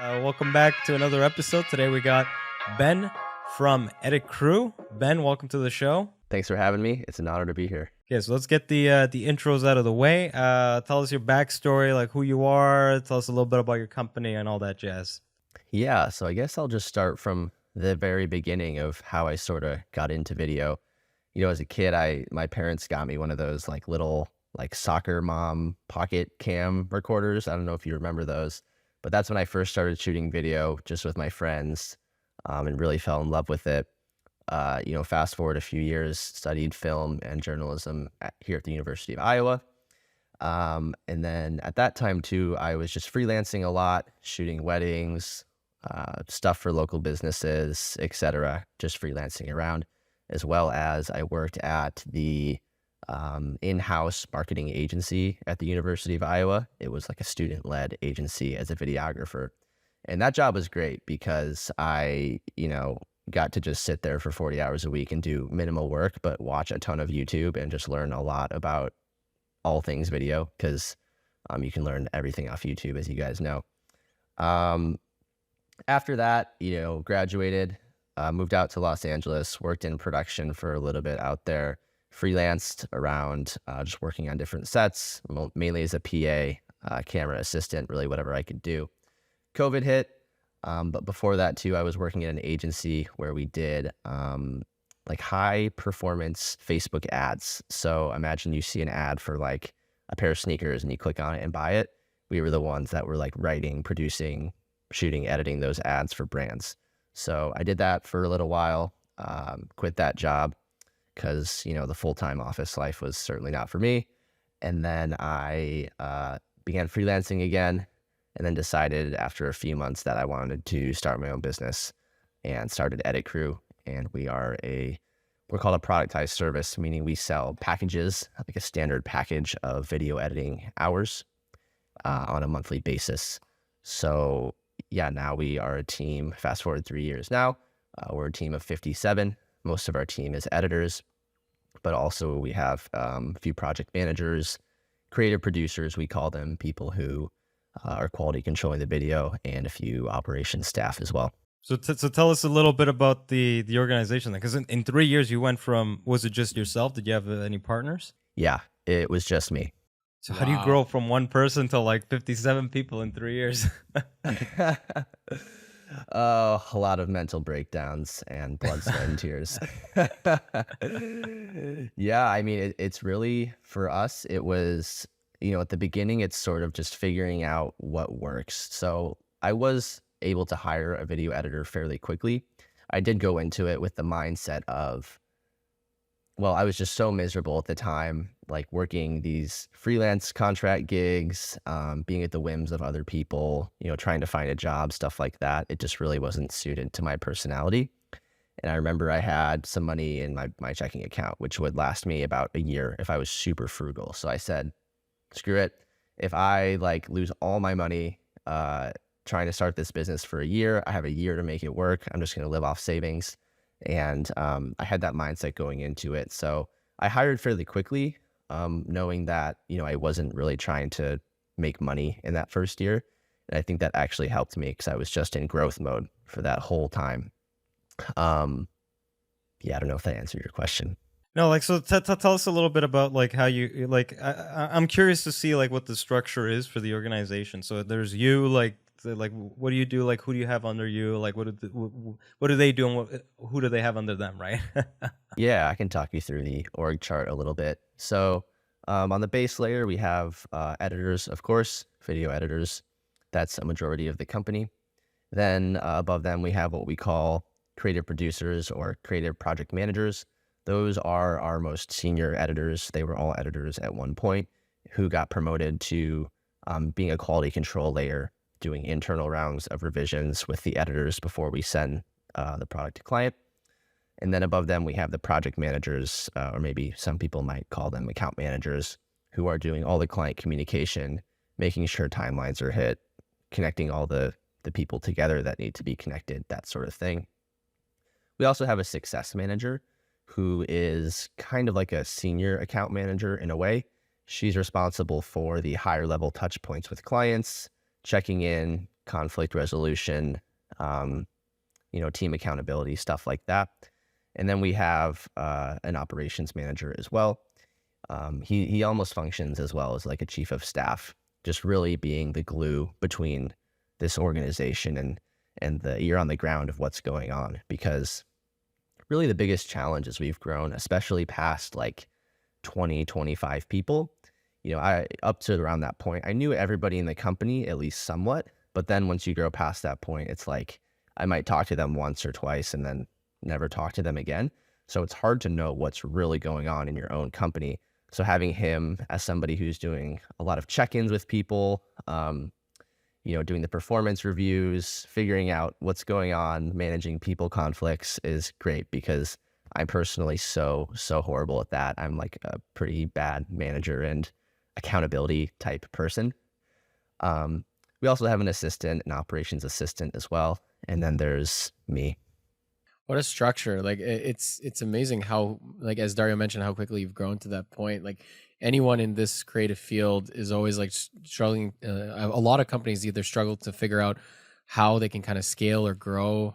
Welcome back to another episode. Today we got Ben from Edit Crew. Ben, welcome to the show. Thanks for having me. It's an honor to be here. Okay, so let's get the intros out of the way. Tell us your backstory, like who you are. Tell us a little bit about your company and all that jazz. Yeah, so I guess I'll just start from the very beginning of how I sort of got into video. You know, as a kid, my parents got me one of those little soccer mom pocket cam recorders. I don't know if you remember those, but that's when I first started shooting video just with my friends, and really fell in love with it. Fast forward a few years, studied film and journalism here at the University of Iowa. And then at that time too, I was just freelancing a lot, shooting weddings, stuff for local businesses, etc. Just freelancing around, as well as I worked at the in-house marketing agency at the University of Iowa. It was like a student-led agency as a videographer. And that job was great because I, got to just sit there for 40 hours a week and do minimal work, but watch a ton of YouTube and just learn a lot about all things video, because you can learn everything off YouTube, as you guys know. After that, graduated, moved out to Los Angeles, worked in production for a little bit out there, freelanced around, just working on different sets, mainly as a PA, camera assistant, really whatever I could do. COVID hit. But before that too, I was working at an agency where we did high performance Facebook ads. So imagine you see an ad for like a pair of sneakers and you click on it and buy it. We were the ones that were like writing, producing, shooting, editing those ads for brands. So I did that for a little while, quit that job because, the full-time office life was certainly not for me. And then I began freelancing again, and then decided after a few months that I wanted to start my own business and started Edit Crew. And we're called a productized service, meaning we sell packages, like a standard package of video editing hours on a monthly basis. So yeah, now we are a team, fast forward 3 years now, we're a team of 57. Most of our team is editors, but also we have a few project managers, creative producers, we call them, people who are quality controlling the video, and a few operations staff as well. So tell us a little bit about the organization, because in 3 years you went from, was it just yourself? Did you have any partners? Yeah, it was just me. So how do you grow from one person to like 57 people in 3 years? A lot of mental breakdowns and blood, sweat, and tears. Yeah, I mean, it's really, for us, it was, at the beginning, it's sort of just figuring out what works. So I was able to hire a video editor fairly quickly. I did go into it with the mindset of, well, I was just so miserable at the time, like working these freelance contract gigs, being at the whims of other people, trying to find a job, stuff like that. It just really wasn't suited to my personality. And I remember I had some money in my checking account, which would last me about a year if I was super frugal. So I said, screw it. If I lose all my money trying to start this business for a year, I have a year to make it work. I'm just going to live off savings. And I had that mindset going into it. So I hired fairly quickly, knowing that, I wasn't really trying to make money in that first year. And I think that actually helped me because I was just in growth mode for that whole time. Yeah, I don't know if that answered your question. No, so tell us a little bit about how you I'm curious to see what the structure is for the organization. So there's you, what do you do? Who do you have under you? What do they do, and who do they have under them, right? Yeah, I can talk you through the org chart a little bit. So on the base layer, we have editors, of course, video editors. That's a majority of the company. Then above them, we have what we call creative producers or creative project managers. Those are our most senior editors. They were all editors at one point who got promoted to being a quality control layer, doing internal rounds of revisions with the editors before we send the product to client. And then above them, we have the project managers, or maybe some people might call them account managers, who are doing all the client communication, making sure timelines are hit, connecting all the people together that need to be connected, that sort of thing. We also have a success manager, who is kind of like a senior account manager in a way. She's responsible for the higher level touch points with clients, checking in, conflict resolution, team accountability, stuff like that. And then we have an operations manager as well. He almost functions as well as like a chief of staff, just really being the glue between this organization and the ear on the ground of what's going on. Because really the biggest challenge as we've grown, especially past like 20, 25 people, I up to around that point, I knew everybody in the company at least somewhat. But then once you grow past that point, it's like I might talk to them once or twice and then never talk to them again. So it's hard to know what's really going on in your own company. So having him as somebody who's doing a lot of check-ins with people, doing the performance reviews, figuring out what's going on, managing people conflicts is great because I'm personally so horrible at that. I'm like a pretty bad manager and accountability type person. We also have an assistant, an operations assistant as well. And then there's me. What a structure. Like it's amazing how, like, as Dario mentioned, how quickly you've grown to that point. Like anyone in this creative field is always like struggling. A lot of companies either struggle to figure out how they can kind of scale or grow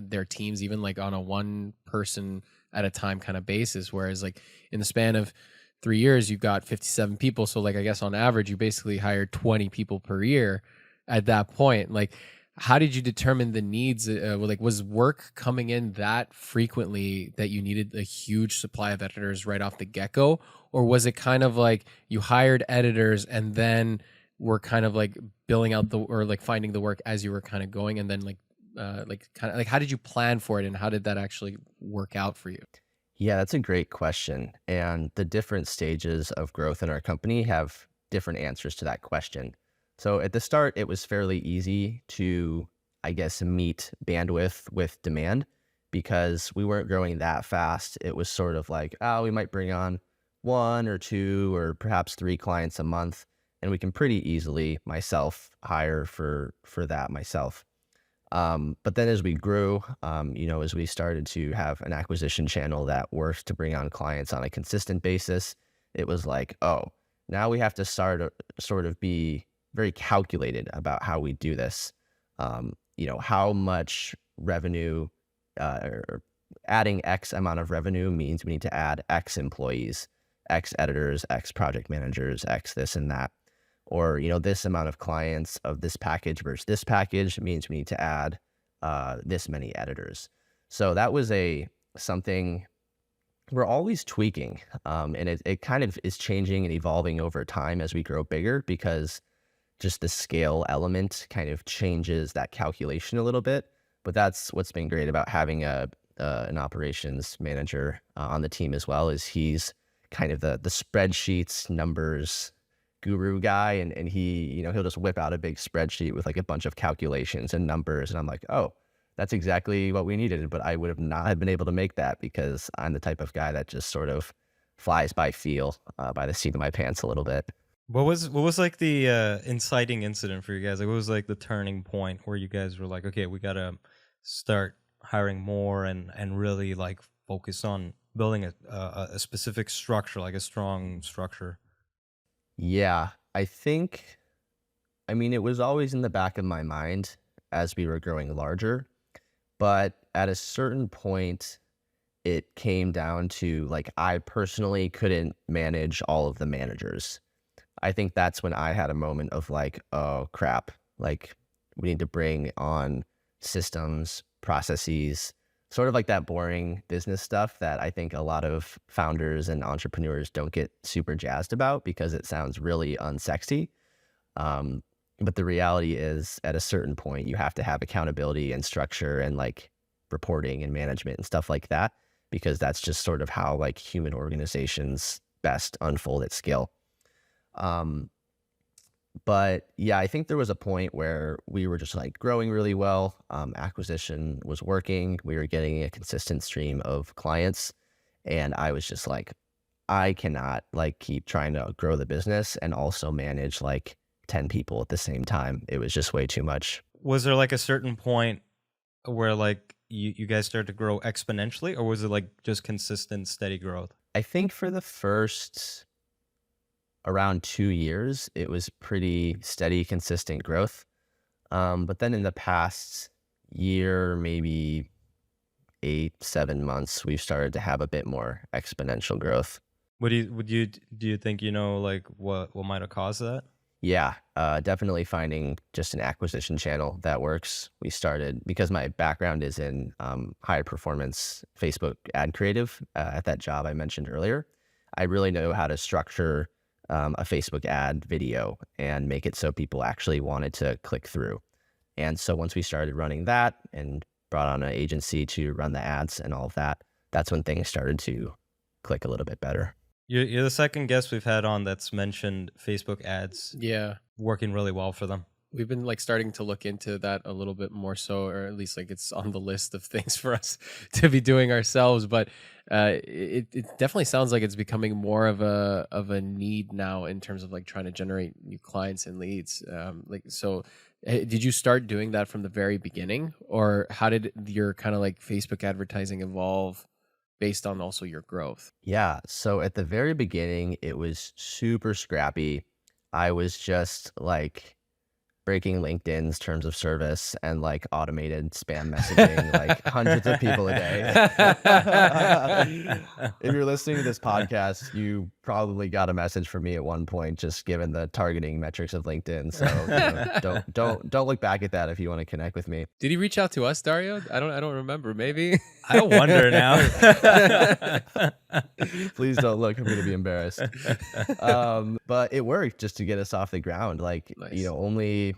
their teams, even like on a one person at a time kind of basis. Whereas like in the span of 3 years, you've got 57 people. So like, I guess on average, you basically hired 20 people per year at that point. Like, how did you determine the needs? Like, was work coming in that frequently that you needed a huge supply of editors right off the get-go? Or was it kind of like you hired editors and then were kind of like billing out or like finding the work as you were kind of going, and then how did you plan for it, and how did that actually work out for you? Yeah, that's a great question. And the different stages of growth in our company have different answers to that question. So at the start, it was fairly easy to, I guess, meet bandwidth with demand because we weren't growing that fast. It was sort of like, oh, we might bring on 1 or 2 or perhaps 3 clients a month. And we can pretty easily myself hire for that myself. But then as we grew, as we started to have an acquisition channel that worked to bring on clients on a consistent basis, it was like, oh, now we have to sort of be very calculated about how we do this. How much revenue or adding X amount of revenue means we need to add X employees, X editors, X project managers, X this and that. Or, this amount of clients of this package versus this package means we need to add this many editors. So that was something we're always tweaking. And it kind of is changing and evolving over time as we grow bigger because just the scale element kind of changes that calculation a little bit. But that's what's been great about having an operations manager on the team as well, is he's kind of the spreadsheets, numbers guru guy, and he, he'll just whip out a big spreadsheet with like a bunch of calculations and numbers, and I'm like, oh, that's exactly what we needed, but I would have not have been able to make that because I'm the type of guy that just sort of flies by feel, by the seat of my pants a little bit. What was like the inciting incident for you guys? Like, what was like the turning point where you guys were like, okay, we gotta start hiring more and really like focus on building a specific structure, like a strong structure? Yeah, I mean, it was always in the back of my mind as we were growing larger, but at a certain point, it came down to like, I personally couldn't manage all of the managers. I think that's when I had a moment of like, oh crap, like we need to bring on systems, processes, sort of like that boring business stuff that I think a lot of founders and entrepreneurs don't get super jazzed about because it sounds really unsexy. But the reality is at a certain point, you have to have accountability and structure and like reporting and management and stuff like that, because that's just sort of how like human organizations best unfold at scale. But yeah, I think there was a point where we were just like growing really well. Acquisition was working. We were getting a consistent stream of clients. And I was just like, I cannot like keep trying to grow the business and also manage like 10 people at the same time. It was just way too much. Was there like a certain point where like you guys started to grow exponentially, or was it like just consistent, steady growth? I think for the first around 2 years, it was pretty steady, consistent growth. But then in the past year, maybe 8, 7 months, we've started to have a bit more exponential growth. What do you think, like what might have caused that? Yeah, definitely finding just an acquisition channel that works. We started because my background is in high performance Facebook ad creative at that job I mentioned earlier. I really know how to structure a Facebook ad video and make it so people actually wanted to click through. And so once we started running that and brought on an agency to run the ads and all of that, that's when things started to click a little bit better. You're the second guest we've had on that's mentioned Facebook ads Yeah. working really well for them. We've been like starting to look into that a little bit more so, or at least like it's on the list of things for us to be doing ourselves. But it definitely sounds like it's becoming more of a need now in terms of like trying to generate new clients and leads. Did you start doing that from the very beginning, or how did your kind of like Facebook advertising evolve based on also your growth? Yeah. So at the very beginning, it was super scrappy. I was just like breaking LinkedIn's terms of service and like automated spam messaging like hundreds of people a day. If you're listening to this podcast, you probably got a message from me at one point, just given the targeting metrics of LinkedIn. So don't look back at that if you want to connect with me. Did he reach out to us, Dario? I don't remember. Maybe. I wonder now. Please don't look. I'm going to be embarrassed. But it worked just to get us off the ground. Like, Nice. Only,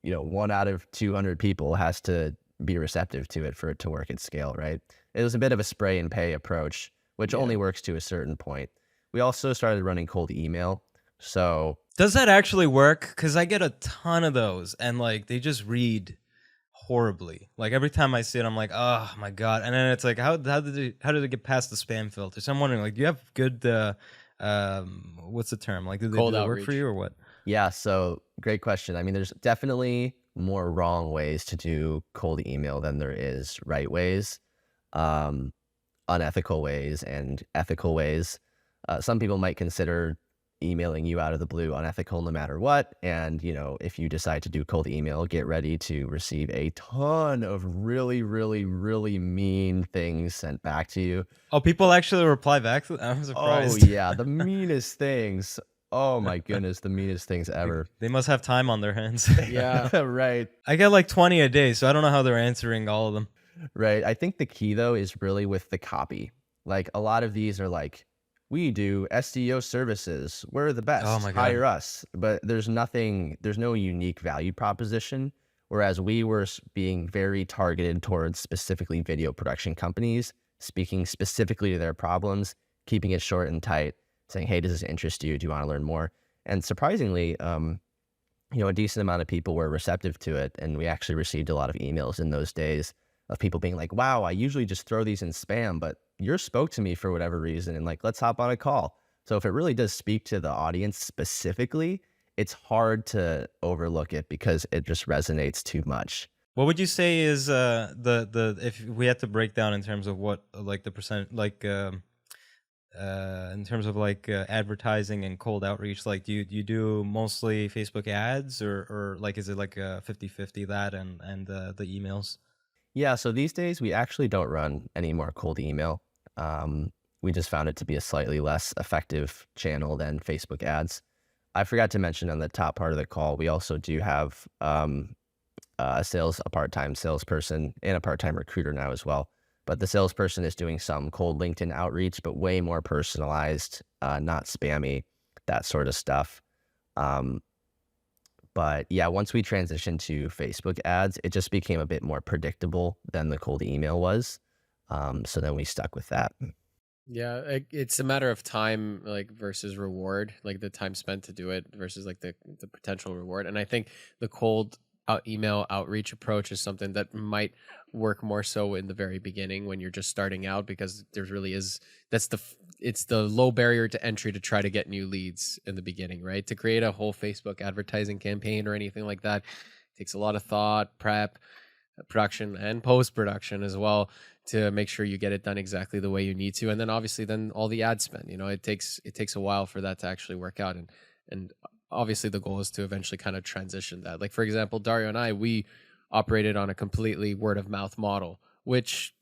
1 out of 200 people has to be receptive to it for it to work at scale, right? It was a bit of a spray and pay approach, which only works to a certain point. We also started running cold email. So Does that actually work? Because I get a ton of those, and like they just read horribly. Like every time I see it, I'm like, oh my god! And then it's like, how did it get past the spam filter? So I'm wondering, like, do you have good what's the term? Like, did they Cold do the work outreach. for you or what? yeah, so great question. I mean, there's definitely more wrong ways to do cold email than there is right ways, unethical ways and ethical ways. Some people might consider emailing you out of the blue unethical no matter what. And, if you decide to do cold email, get ready to receive a ton of really, really, really mean things sent back to you. Oh, people actually reply back to that? I'm Oh, surprised. yeah, the meanest things. Oh, my goodness, the meanest things ever. They must have time on their hands. Yeah. Right. I get like 20 a day, so I don't know how they're answering all of them. Right. I think the key, though, is really with the copy. Like a lot of these are like, we do SEO services. We're the best. Oh my God. Hire us. But there's no unique value proposition. Whereas we were being very targeted towards specifically video production companies, speaking specifically to their problems, keeping it short and tight, saying, hey, does this interest you? Do you want to learn more? And surprisingly, a decent amount of people were receptive to it. And we actually received a lot of emails in those days of people being like, wow, I usually just throw these in spam, but yours spoke to me for whatever reason. And like, let's hop on a call. So if it really does speak to the audience specifically, it's hard to overlook it because it just resonates too much. What would you say is the if we had to break down in terms of what like the percent like in terms of like advertising and cold outreach, like do you do mostly Facebook ads or like is it like a 50-50 that and the emails? Yeah, so these days we actually don't run any more cold email. We just found it to be a slightly less effective channel than Facebook ads. I forgot to mention on the top part of the call, we also do have a part-time salesperson and a part-time recruiter now as well. But the salesperson is doing some cold LinkedIn outreach, but way more personalized, not spammy, that sort of stuff. But yeah, once we transitioned to Facebook ads, it just became a bit more predictable than the cold email was. So then we stuck with that. Yeah, it's a matter of time, like versus reward, like the time spent to do it versus like the potential reward. And I think the cold email outreach approach is something that might work more so in the very beginning when you're just starting out, because there's really is it's the low barrier to entry to try to get new leads in the beginning, right? To create a whole Facebook advertising campaign or anything like that takes a lot of thought, prep, production, and post-production as well, to make sure you get it done exactly the way you need to. And then obviously then all the ad spend, it takes a while for that to actually work out. And obviously the goal is to eventually kind of transition that. Like, for example, Dario and I, we operated on a completely word of mouth model, which,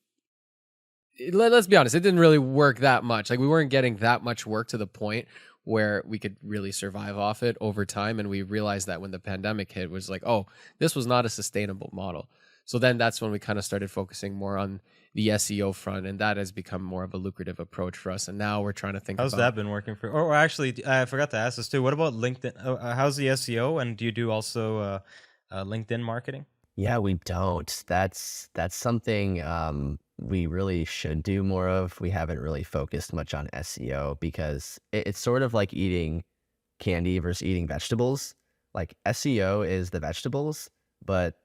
let's be honest, it didn't really work that much. Like, we weren't getting that much work to the point where we could really survive off it over time. And we realized that when the pandemic hit, was like, oh, this was not a sustainable model. So then that's when we kind of started focusing more on the SEO front, and that has become more of a lucrative approach for us. And now we're trying to think How's about that been working for? Or actually, I forgot to ask this too. What about LinkedIn? How's the SEO, and do you do also LinkedIn marketing? Yeah, we don't. That's something we really should do more of. We haven't really focused much on SEO because it's sort of like eating candy versus eating vegetables. Like SEO is the vegetables, but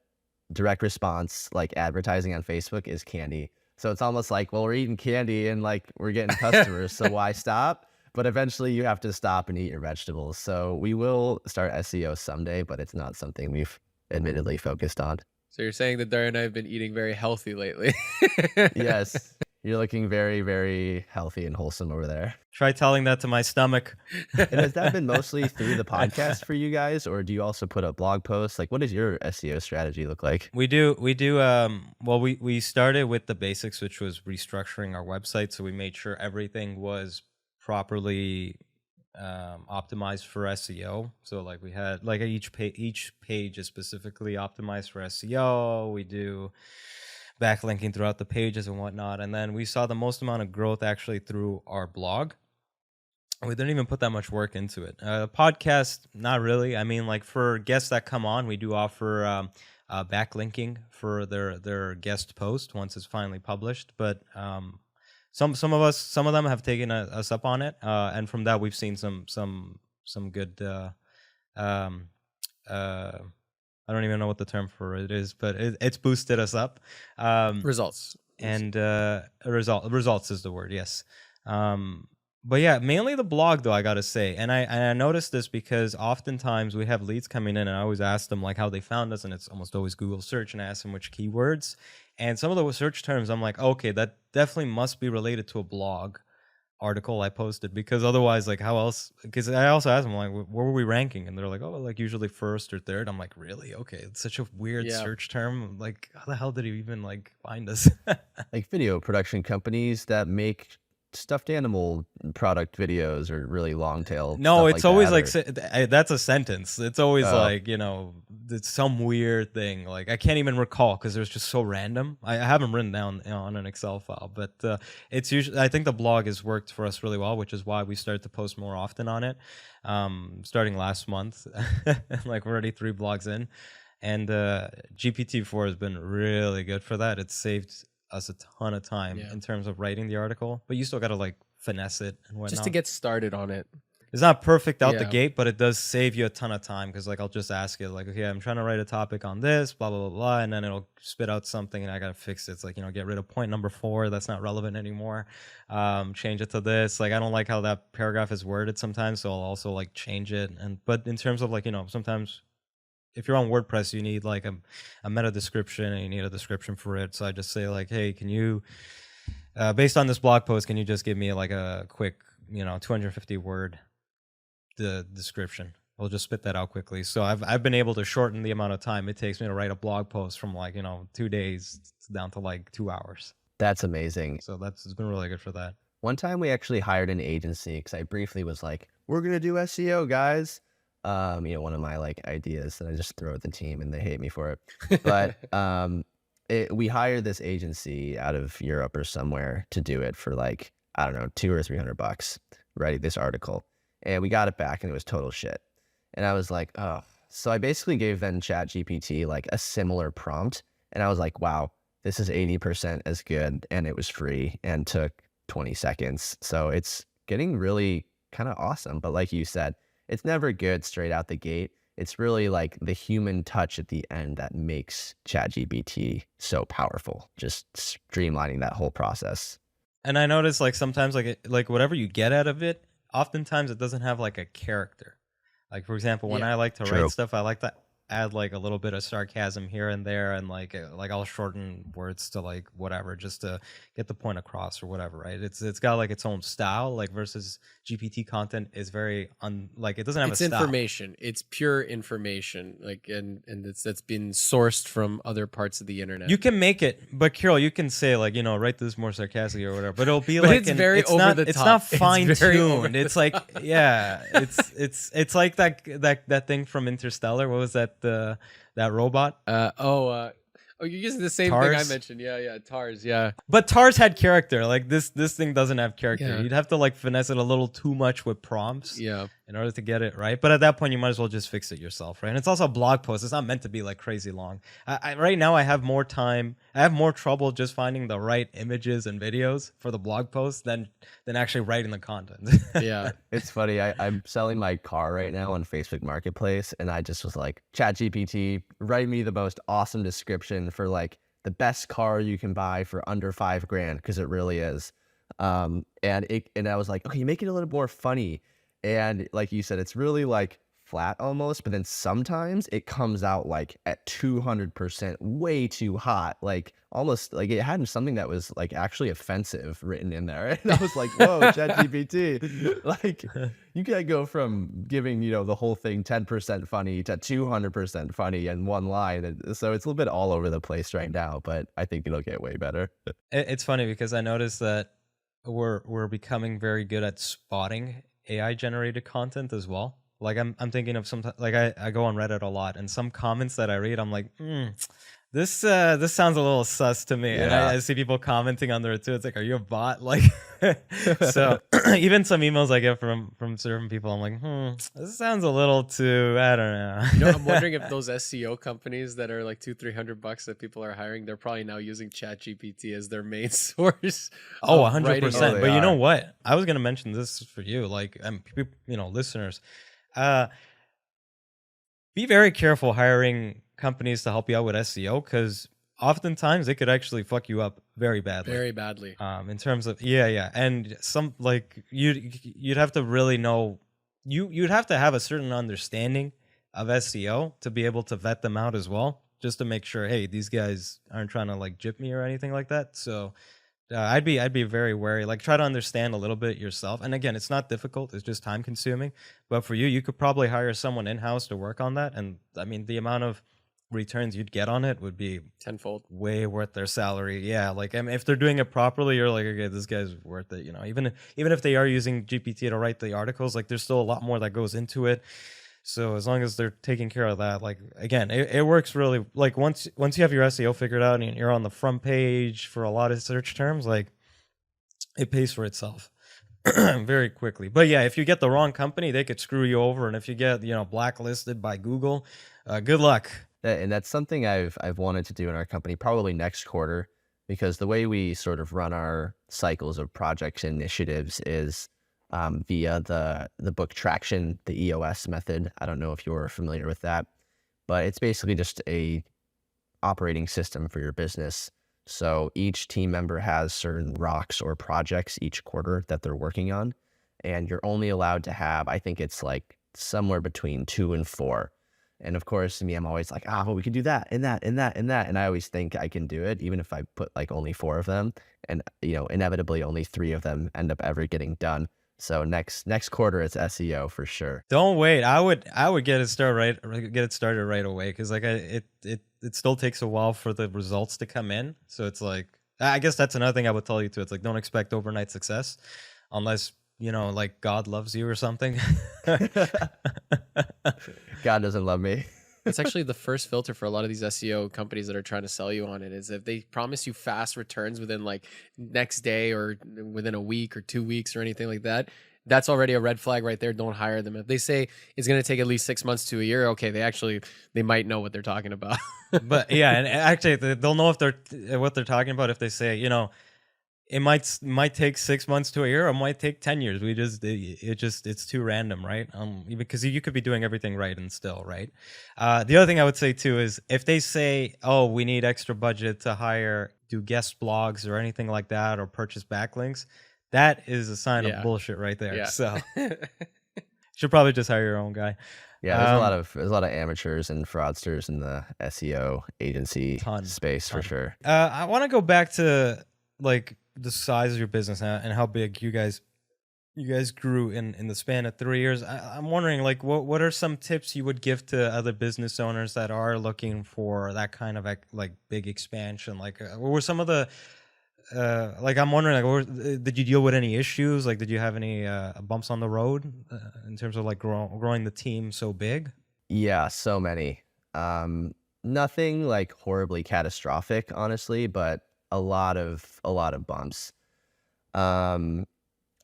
direct response, like advertising on Facebook, is candy. So it's almost like, well, we're eating candy and like we're getting customers, so why stop? But eventually you have to stop and eat your vegetables. So we will start SEO someday, but it's not something we've admittedly focused on. So you're saying that Dario and I have been eating very healthy lately. Yes, you're looking very, very healthy and wholesome over there. Try telling that to my stomach. And has that been mostly through the podcast for you guys, or do you also put up blog posts? Like, what does your SEO strategy look like? We do. Well, we started with the basics, which was restructuring our website. So we made sure everything was properly optimized for SEO. So like we had like each page is specifically optimized for SEO. We do backlinking throughout the pages and whatnot. And then we saw the most amount of growth actually through our blog. We didn't even put that much work into it. Podcast, not really. I mean, like for guests that come on, we do offer backlinking for their guest post once it's finally published. But some of them have taken us up on it, and from that we've seen some good. I don't even know what the term for it is, but it's boosted us up. Results. And results is the word, yes. But yeah, mainly the blog though, I gotta say. And I noticed this because oftentimes we have leads coming in and I always ask them like how they found us, and it's almost always Google search, and I ask them which keywords. And some of the search terms I'm like, okay, that definitely must be related to a blog article I posted, because otherwise, like, how else? Because I also asked them like, where were we ranking, and they're like, oh, like usually first or third. I'm like, really? Okay, it's such a weird search term. Like, how the hell did he even like find us? Like video production companies that make stuffed animal product videos or really long tail. No, it's like always that, like that's a sentence. It's always like, you know, it's some weird thing. Like I can't even recall because it was just so random. I have them written down on an Excel file, but it's usually, I think the blog has worked for us really well, which is why we started to post more often on it. Starting last month, like we're already 3 blogs in, and GPT-4 has been really good for that. It's saved us a ton of time in terms of writing the article, but you still got to like finesse it and whatnot. Just to get started on it. It's not perfect out the gate, but it does save you a ton of time, because like I'll just ask it like, okay, I'm trying to write a topic on this, blah, blah, blah, blah, and then it'll spit out something and I got to fix it. It's like, you know, get rid of point number 4. That's not relevant anymore. Change it to this. Like, I don't like how that paragraph is worded sometimes, so I'll also like change it. But in terms of like, you know, sometimes if you're on WordPress, you need like a meta description, and you need a description for it. So I just say like, hey, can you, based on this blog post, can you just give me like a quick, you know, 250 word the description? We'll just spit that out quickly. So I've been able to shorten the amount of time it takes me to write a blog post from like, you know, 2 days down to like 2 hours. That's amazing. So it's been really good for that. One time we actually hired an agency because I briefly was like, we're going to do SEO, guys. You know, one of my like ideas that I just throw at the team and they hate me for it. But we hired this agency out of Europe or somewhere to do it for like, I don't know, $200 or $300 writing this article. And we got it back and it was total shit. And I was like, oh. So I basically gave them ChatGPT like a similar prompt. And I was like, wow, this is 80% as good. And it was free and took 20 seconds. So it's getting really kind of awesome. But like you said, it's never good straight out the gate. It's really like the human touch at the end that makes ChatGPT so powerful, just streamlining that whole process. And I noticed like sometimes like whatever you get out of it, oftentimes it doesn't have like a character. Like for example, when I like to write stuff, I add like a little bit of sarcasm here and there, and like I'll shorten words to like whatever just to get the point across or whatever, right? It's got like its own style, like versus GPT content is very like it doesn't have It's a style. information. It's pure information. Like and that's been sourced from other parts of the internet. You can make it, but Carol, you can say like, you know, write this more sarcastically or whatever. But it'll be But like it's very over the It's top. not It's fine very over tuned. the It's like yeah, it's like that thing from Interstellar. What was that that robot? Oh, you're using the same thing I TARS? mentioned. Yeah, TARS. Yeah. But TARS had character. Like this thing doesn't have character. Yeah. You'd have to like finesse it a little too much with prompts. Yeah. In order to get it right. But at that point, you might as well just fix it yourself, right? And it's also a blog post. It's not meant to be like crazy long. Right now, I have more time. I have more trouble just finding the right images and videos for the blog post than actually writing the content. Yeah. It's funny. I'm selling my car right now on Facebook Marketplace, and I just was like, ChatGPT, write me the most awesome description for like the best car you can buy for under $5,000, because it really is. And I was like, okay, make it a little more funny. And like you said, it's really like flat almost, but then sometimes it comes out like at 200% way too hot, like almost like it had something that was like actually offensive written in there. And I was like, whoa, ChatGPT, like you can't go from giving, you know, the whole thing 10% funny to 200% funny in one line. And so it's a little bit all over the place right now, but I think it'll get way better. It's funny because I noticed that we're becoming very good at spotting AI generated content as well. Like I'm thinking of some like I go on Reddit a lot, and some comments that I read, I'm like, this sounds a little sus to me. And Yeah. I see people commenting under it too. It's like, are you a bot? Like, so even some emails I get from certain people, I'm like, this sounds a little too, I don't know. You know, I'm wondering if those SEO companies that are like $200-300 that people are hiring, they're probably now using ChatGPT as their main source. Oh, of writing. 100%. Oh, they But you know are. what? I was gonna mention this for you, like, you know, listeners. Be very careful hiring companies to help you out with SEO, because oftentimes it could actually fuck you up very badly. Very badly. In terms of and some like you'd have to really know you'd have to have a certain understanding of SEO to be able to vet them out as well, just to make sure, hey, these guys aren't trying to like jip me or anything like that. So I'd be very wary. Like, try to understand a little bit yourself. And again, it's not difficult. It's just time consuming. But for you, you could probably hire someone in house to work on that. And I mean, the amount of returns you'd get on it would be Tenfold. way worth their salary. Yeah, like I mean, if they're doing it properly, you're like, okay, this guy's worth it. You know, even if they are using GPT to write the articles, like there's still a lot more that goes into it. So as long as they're taking care of that, like again, it works really. Like once you have your SEO figured out and you're on the front page for a lot of search terms, like it pays for itself very quickly. But yeah, if you get the wrong company, they could screw you over, and if you get blacklisted by Google, good luck. And that's something I've wanted to do in our company probably next quarter, because the way we sort of run our cycles of projects and initiatives is via the book Traction, the EOS method. I don't know if you're familiar with that, but it's basically just a operating system for your business. So each team member has certain rocks or projects each quarter that they're working on, and you're only allowed to have, I think it's like somewhere between 2 and 4. And of course, me, I'm always like, well, we can do that and that and that and that. And I always think I can do it, even if I put like only 4 of them. And, inevitably only 3 of them end up ever getting done. So next quarter, it's SEO for sure. Don't wait. I would get it started right away, because like it still takes a while for the results to come in. So it's like, I guess that's another thing I would tell you too. It's like, don't expect overnight success unless like God loves you or something. God doesn't love me. It's actually the first filter for a lot of these SEO companies that are trying to sell you on it, is if they promise you fast returns within like next day or within a week or 2 weeks or anything like that, that's already a red flag right there. Don't hire them. If they say it's going to take at least 6 months to a year, okay, they might know what they're talking about. But yeah, and actually they'll know what they're talking about if they say, it might take 6 months to a year, or it might take 10 years. It's too random, right? Because you could be doing everything right and still, right? The other thing I would say too is, if they say, oh, we need extra budget to do guest blogs or anything like that, or purchase backlinks, that is a sign of bullshit right there. Yeah. So should probably just hire your own guy. Yeah, Um, there's a lot of amateurs and fraudsters in the SEO agency ton, space for ton. sure. I want to go back to like the size of your business and how big you guys grew in the span of 3 years. I'm wondering, like, what are some tips you would give to other business owners that are looking for that kind of like big expansion? Like, what were some of the like, I'm wondering, like, did you deal with any issues? Like, did you have any bumps on the road in terms of like growing the team so big? Yeah, so many. Um, Nothing like horribly catastrophic, honestly, but a lot of bumps. Um,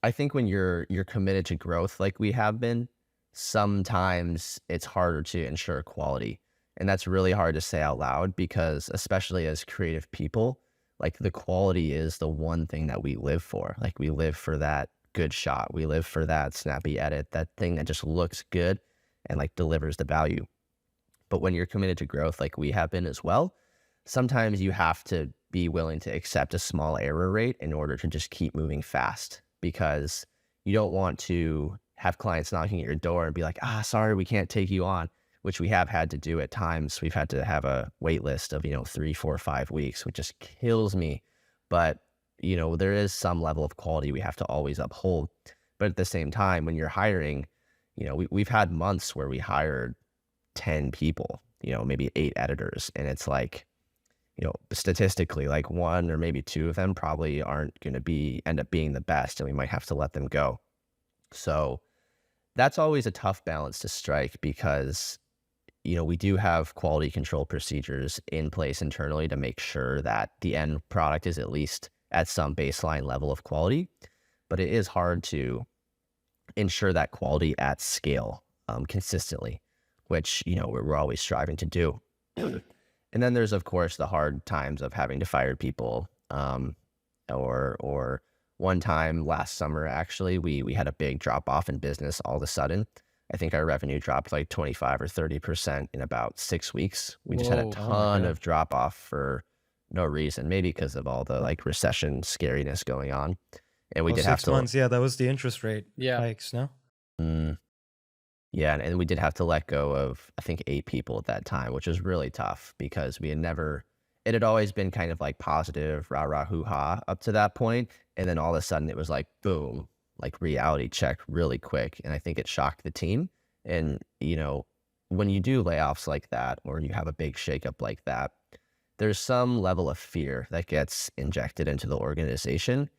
I think when you're committed to growth like we have been, sometimes it's harder to ensure quality. And that's really hard to say out loud because especially as creative people, like the quality is the one thing that we live for. Like we live for that good shot. We live for that snappy edit, that thing that just looks good and like delivers the value. But when you're committed to growth like we have been as well, sometimes you have to be willing to accept a small error rate in order to just keep moving fast because you don't want to have clients knocking at your door and be like, sorry, we can't take you on, which we have had to do at times. We've had to have a wait list of, 3, 4, 5 weeks, which just kills me. But, there is some level of quality we have to always uphold. But at the same time, when you're hiring, we've had months where we hired 10 people, maybe 8 editors. And it's like, statistically, like one or maybe two of them probably aren't going to end up being the best, and we might have to let them go. So that's always a tough balance to strike because, we do have quality control procedures in place internally to make sure that the end product is at least at some baseline level of quality. But it is hard to ensure that quality at scale consistently, which, we're always striving to do. And then there's, of course, the hard times of having to fire people. Or one time last summer, actually, we had a big drop off in business all of a sudden. I think our revenue dropped like 25 or 30% in about 6 weeks. We just had a Whoa. Oh my ton god. of drop off for no reason, maybe because of all the Huh. like recession scariness going on. And we Oh, did have 6 to, months. Yeah, that was the interest rate Yeah. hikes. No. mm, yeah, and we did have to let go of, I think, 8 people at that time, which was really tough because it had always been kind of like positive, rah rah hoo ha up to that point, and then all of a sudden it was like boom, like reality check really quick, and I think it shocked the team. And when you do layoffs like that, or you have a big shakeup like that, there's some level of fear that gets injected into the organization,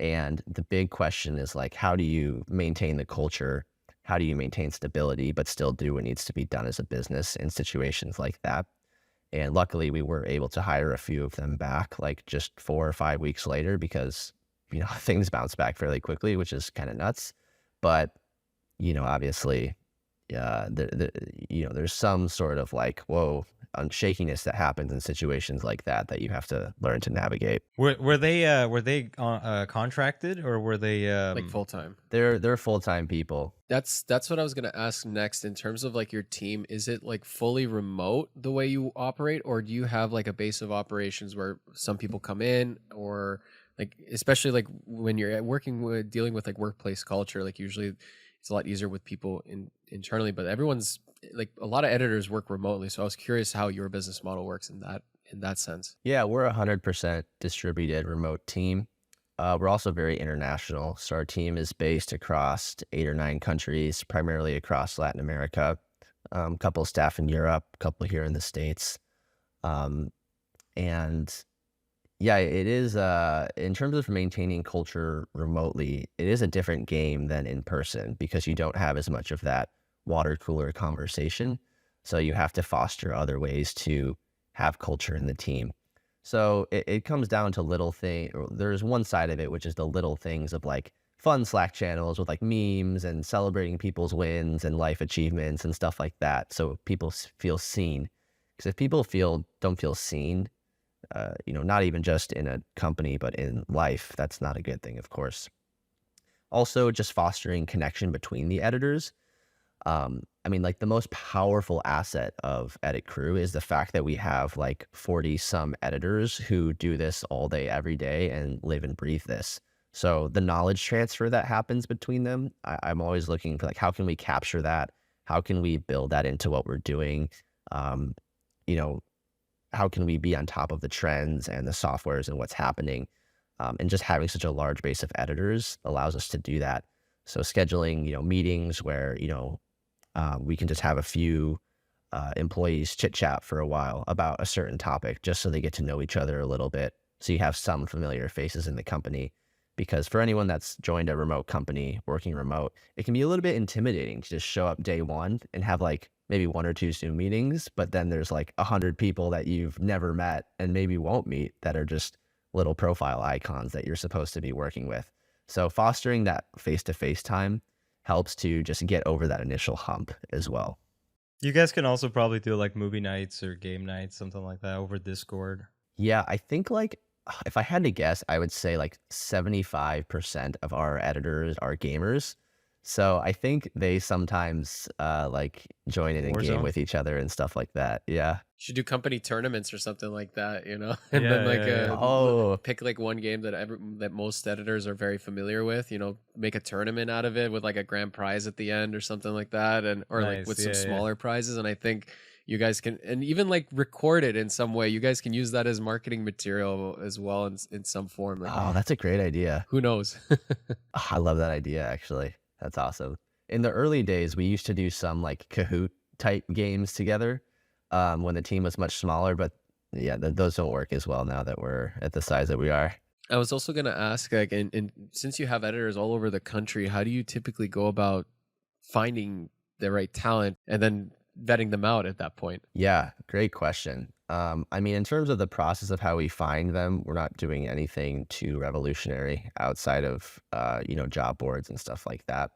and the big question is like, how do you maintain the culture? How do you maintain stability, but still do what needs to be done as a business in situations like that? And luckily, we were able to hire a few of them back, like just 4 or 5 weeks later, because, things bounce back fairly quickly, which is kind of nuts. But, obviously, yeah, there's some sort of like, whoa, shakiness that happens in situations like that you have to learn to navigate. Were they contracted, or were they Like full time. They're full-time people. That's what I was gonna ask next. In terms of like your team, is it like fully remote the way you operate, or do you have like a base of operations where some people come in, or like especially like when you're working with dealing with like workplace culture, like usually it's a lot easier with people internally, but everyone's like a lot of editors work remotely. So I was curious how your business model works in that sense. Yeah, we're 100% distributed remote team. We're also very international. So our team is based across 8 or 9 countries, primarily across Latin America. A couple staff in Europe, a couple here in the States. Um, and yeah, it is, in terms of maintaining culture remotely, it is a different game than in person because you don't have as much of that water cooler conversation. So you have to foster other ways to have culture in the team. So it comes down to little things. There's one side of it, which is the little things of like fun Slack channels with like memes and celebrating people's wins and life achievements and stuff like that. So people feel seen. Because if people don't feel seen, not even just in a company, but in life, that's not a good thing, of course. Also, just fostering connection between the editors. I mean, like the most powerful asset of Edit Crew is the fact that we have like 40 some editors who do this all day, every day and live and breathe this. So the knowledge transfer that happens between them, I'm always looking for like, how can we capture that? How can we build that into what we're doing? Um, you know, how can we be on top of the trends and the softwares and what's happening? And just having such a large base of editors allows us to do that. So scheduling, meetings where, we can just have a few employees chit chat for a while about a certain topic just so they get to know each other a little bit. So you have some familiar faces in the company. Because for anyone that's joined a remote company working remote, it can be a little bit intimidating to just show up day one and have like maybe one or two Zoom meetings, but then there's like 100 people that you've never met and maybe won't meet that are just little profile icons that you're supposed to be working with. So fostering that face-to-face time helps to just get over that initial hump as well. You guys can also probably do like movie nights or game nights, something like that over Discord. Yeah, I think like if I had to guess, I would say like 75% of our editors are gamers. So I think they sometimes like join in and game Warzone. with each other and stuff like that. Yeah. Should do company tournaments or something like that, and then Yeah, like yeah, yeah. Oh, pick like one game that most editors are very familiar with, make a tournament out of it with like a grand prize at the end or something like that, and or like Nice. with Yeah, some yeah. smaller prizes. And I think you guys can, and even like record it in some way. You guys can use that as marketing material as well in some form. Like, oh, that's a great idea. who knows? Oh, I love that idea, actually. That's awesome. In the early days, we used to do some like Kahoot type games together when the team was much smaller, but yeah, those don't work as well now that we're at the size that we are. I was also going to ask, like, and since you have editors all over the country, how do you typically go about finding the right talent and then vetting them out at that point? Yeah, great question. I mean, in terms of the process of how we find them, we're not doing anything too revolutionary outside of, job boards and stuff like that.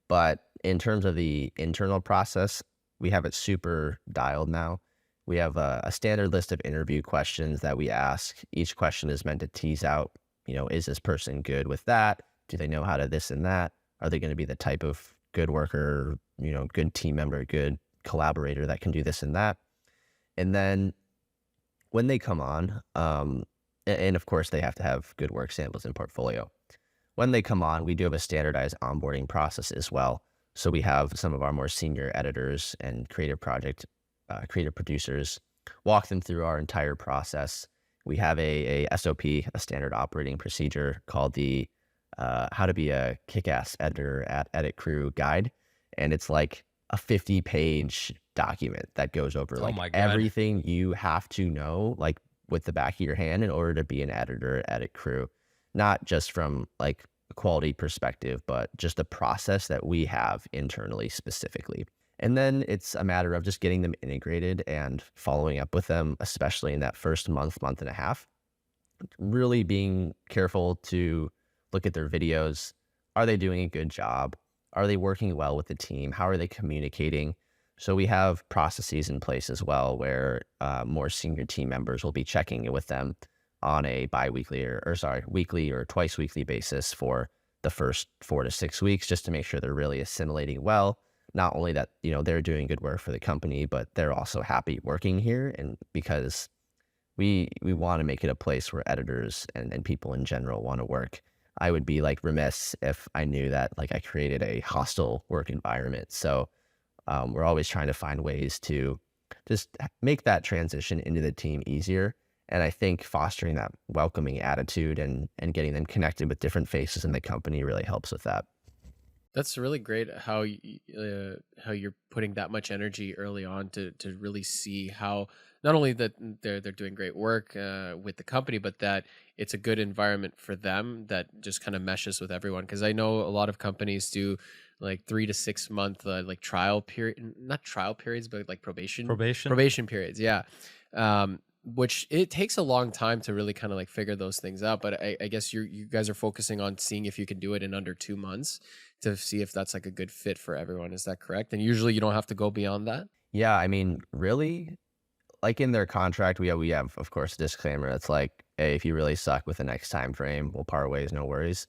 But in terms of the internal process, we have it super dialed now. We have a standard list of interview questions that we ask. Each question is meant to tease out, is this person good with that? Do they know how to this and that? Are they going to be the type of good worker, good team member, good collaborator that can do this and that? And then when they come on, and of course they have to have good work samples and portfolio. When they come on, we do have a standardized onboarding process as well. So we have some of our more senior editors and creative producers walk them through our entire process. We have a SOP, a standard operating procedure called the How to Be a Kick-Ass Editor at Edit Crew Guide. And it's like a 50-page document that goes over Oh like my God. everything you have to know, like with the back of your hand in order to be an editor at Edit Crew. Not just from like a quality perspective, but just the process that we have internally specifically. And then it's a matter of just getting them integrated and following up with them, especially in that first month and a half. Really being careful to look at their videos. Are they doing a good job? Are they working well with the team? How are they communicating? So we have processes in place as well where more senior team members will be checking in with them on a weekly or twice weekly basis for the first 4 to 6 weeks, just to make sure they're really assimilating well. Not only that, they're doing good work for the company, but they're also happy working here. And because we want to make it a place where editors and people in general want to work. I would be like remiss if I knew that like I created a hostile work environment. So we're always trying to find ways to just make that transition into the team easier. And I think fostering that welcoming attitude and getting them connected with different faces in the company really helps with that. That's really great how you're putting that much energy early on to really see how not only that they're doing great work with the company, but that it's a good environment for them that just kind of meshes with everyone. Because I know a lot of companies do like 3 to 6 month like trial period, not trial periods, but like probation periods. Yeah. Which it takes a long time to really kind of like figure those things out. But I guess you guys are focusing on seeing if you can do it in under 2 months to see if that's like a good fit for everyone. Is that correct? And usually you don't have to go beyond that. Yeah, I mean, really, like in their contract, we have of course a disclaimer that's like, hey, if you really suck with the next time frame, we'll part ways, no worries.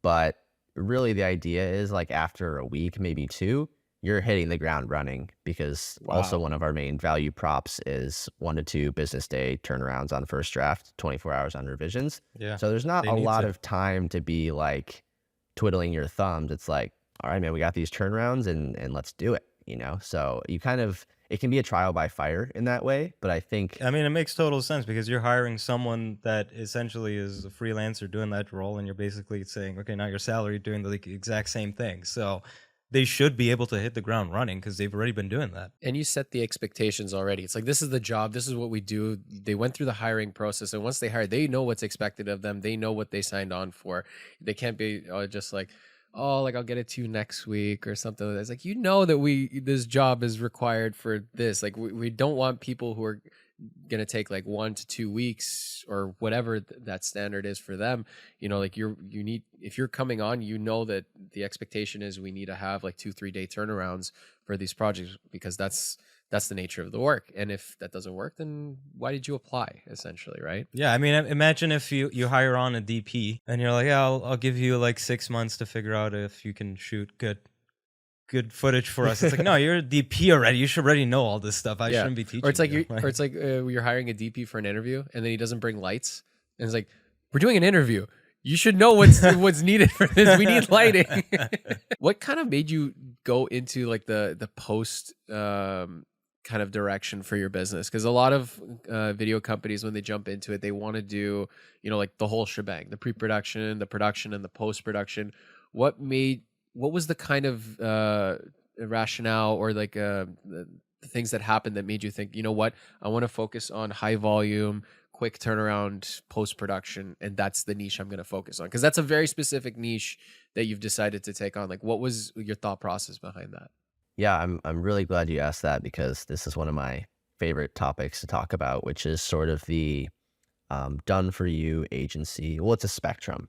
But really the idea is like after a week, maybe 2, you're hitting the ground running, because also one of our main value props is 1 to 2 business day turnarounds on first draft, 24 hours on revisions. Yeah. So there's not They a need lot to. of time to be like twiddling your thumbs. It's like, all right, man, we got these turnarounds and let's do it. So it can be a trial by fire in that way. But I think, I mean, it makes total sense because you're hiring someone that essentially is a freelancer doing that role, and you're basically saying, okay, now your salary doing the exact same thing. So they should be able to hit the ground running because they've already been doing that. And you set the expectations already. It's like, this is the job. This is what we do. They went through the hiring process. And once they hire, they know what's expected of them. They know what they signed on for. They can't be just like, oh, like I'll get it to you next week or something like that. It's like, that this job is required for this. Like we don't want people who are going to take like 1 to 2 weeks or whatever that standard is for them. Like if you're coming on, that the expectation is we need to have like 2-3 day turnarounds for these projects, because that's the nature of the work. And if that doesn't work, then why did you apply, essentially, right? Yeah, I mean, imagine if you hire on a DP and you're like, yeah, I'll give you like 6 months to figure out if you can shoot good footage for us. It's like, no, you're a DP already. You should already know all this stuff. I shouldn't be teaching. Or it's like you. you're hiring a DP for an interview, and then he doesn't bring lights, and it's like, we're doing an interview. You should know what's needed for this. We need lighting. What kind of made you go into like the post kind of direction for your business? Because a lot of video companies, when they jump into it, they want to do like the whole shebang, the pre-production, the production, and the post-production. What was the kind of rationale or like the things that happened that made you think, you know what, I want to focus on high volume, quick turnaround post-production, and that's the niche I'm going to focus on? Because that's a very specific niche that you've decided to take on. Like, what was your thought process behind that? yeah, I'm really glad you asked that, because this is one of my favorite topics to talk about, which is sort of the done for you agency. Well, it's a spectrum.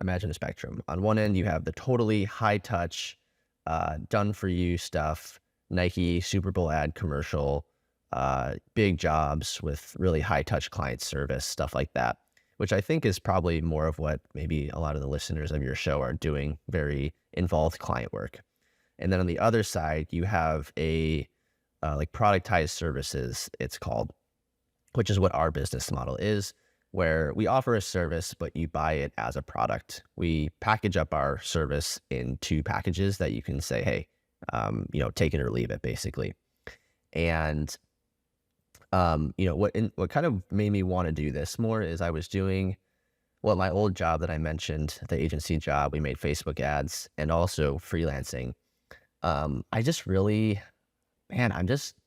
Imagine a spectrum. On one end, you have the totally high touch, done for you stuff, Nike Super Bowl ad commercial, big jobs with really high touch client service, stuff like that, which I think is probably more of what maybe a lot of the listeners of your show are doing, very involved client work. And then on the other side, you have a like productized services, it's called, which is what our business model is, where we offer a service, but you buy it as a product. We package up our service in 2 packages that you can say, hey, take it or leave it, basically. And what kind of made me want to do this more is I was doing, well, my old job that I mentioned, the agency job, we made Facebook ads and also freelancing. I just really,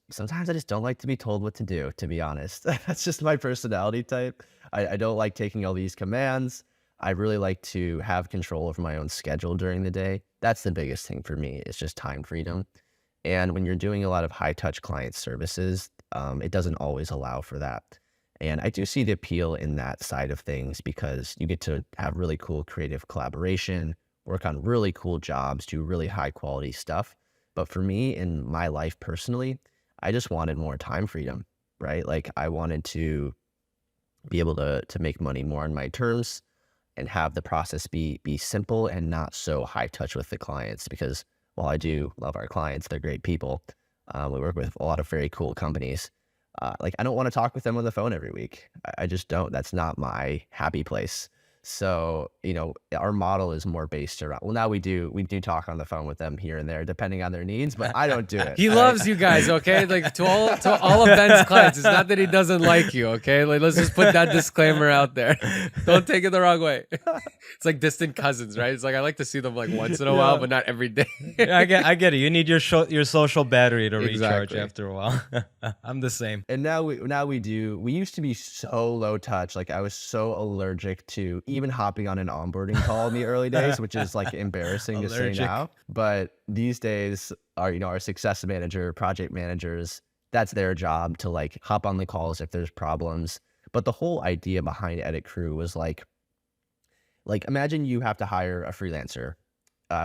sometimes I just don't like to be told what to do, to be honest. That's just my personality type. I don't like taking all these commands. I really like to have control over my own schedule during the day. That's the biggest thing for me. It's just time freedom. And when you're doing a lot of high touch client services, it doesn't always allow for that. And I do see the appeal in that side of things, because you get to have really cool creative collaboration, work on really cool jobs, do really high quality stuff. But for me, in my life personally, I just wanted more time freedom, right? Like, I wanted to be able to make money more on my terms and have the process be simple and not so high touch with the clients. Because while I do love our clients, they're great people. We work with a lot of very cool companies. Like, I don't want to talk with them on the phone every week. I just don't. That's not my happy place. So, our model is more based around, well, now we do talk on the phone with them here and there, depending on their needs, but I don't do it. He loves you guys, okay? Like, to all of Ben's clients, it's not that he doesn't like you, okay? Like, let's just put that disclaimer out there. Don't take it the wrong way. It's like distant cousins, right? It's like, I like to see them like once in a while, but not every day. Yeah, I get it. You need your social battery to recharge Exactly. after a while. I'm the same. And now we used to be so low touch. Like, I was so allergic to even hopping on an onboarding call in the early days, which is like embarrassing to say now. But these days, our success manager, project managers, that's their job to like hop on the calls if there's problems. But the whole idea behind Edit Crew was like imagine you have to hire a freelancer,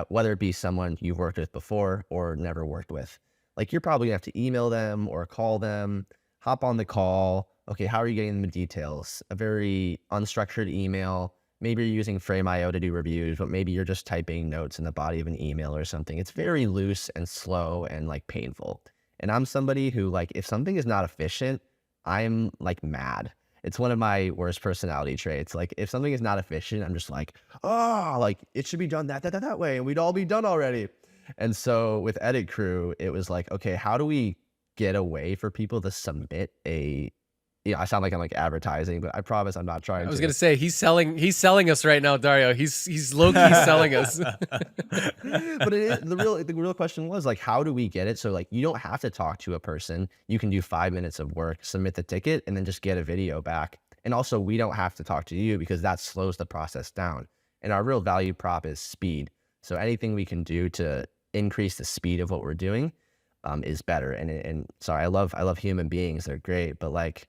whether it be someone you've worked with before or never worked with. Like, you're probably gonna have to email them or call them, hop on the call. Okay, how are you getting them the details? A very unstructured email. Maybe you're using Frame.io to do reviews, but maybe you're just typing notes in the body of an email or something. It's very loose and slow and like painful. And I'm somebody who, like, if something is not efficient, I'm like mad. It's one of my worst personality traits. Like, if something is not efficient, I'm just like, oh, like, it should be done that way, and we'd all be done already. And so with Edit Crew, it was like, okay, how do we get a way for people to submit a, I sound like I'm like advertising, but I promise I'm not trying I was to. gonna say he's selling us right now, Dario. He's low key selling us. But the real question was like, how do we get it? So like, you don't have to talk to a person. You can do 5 minutes of work, submit the ticket, and then just get a video back. And also, we don't have to talk to you because that slows the process down. And our real value prop is speed. So anything we can do to increase the speed of what we're doing is better. And sorry, I love human beings. They're great, but like,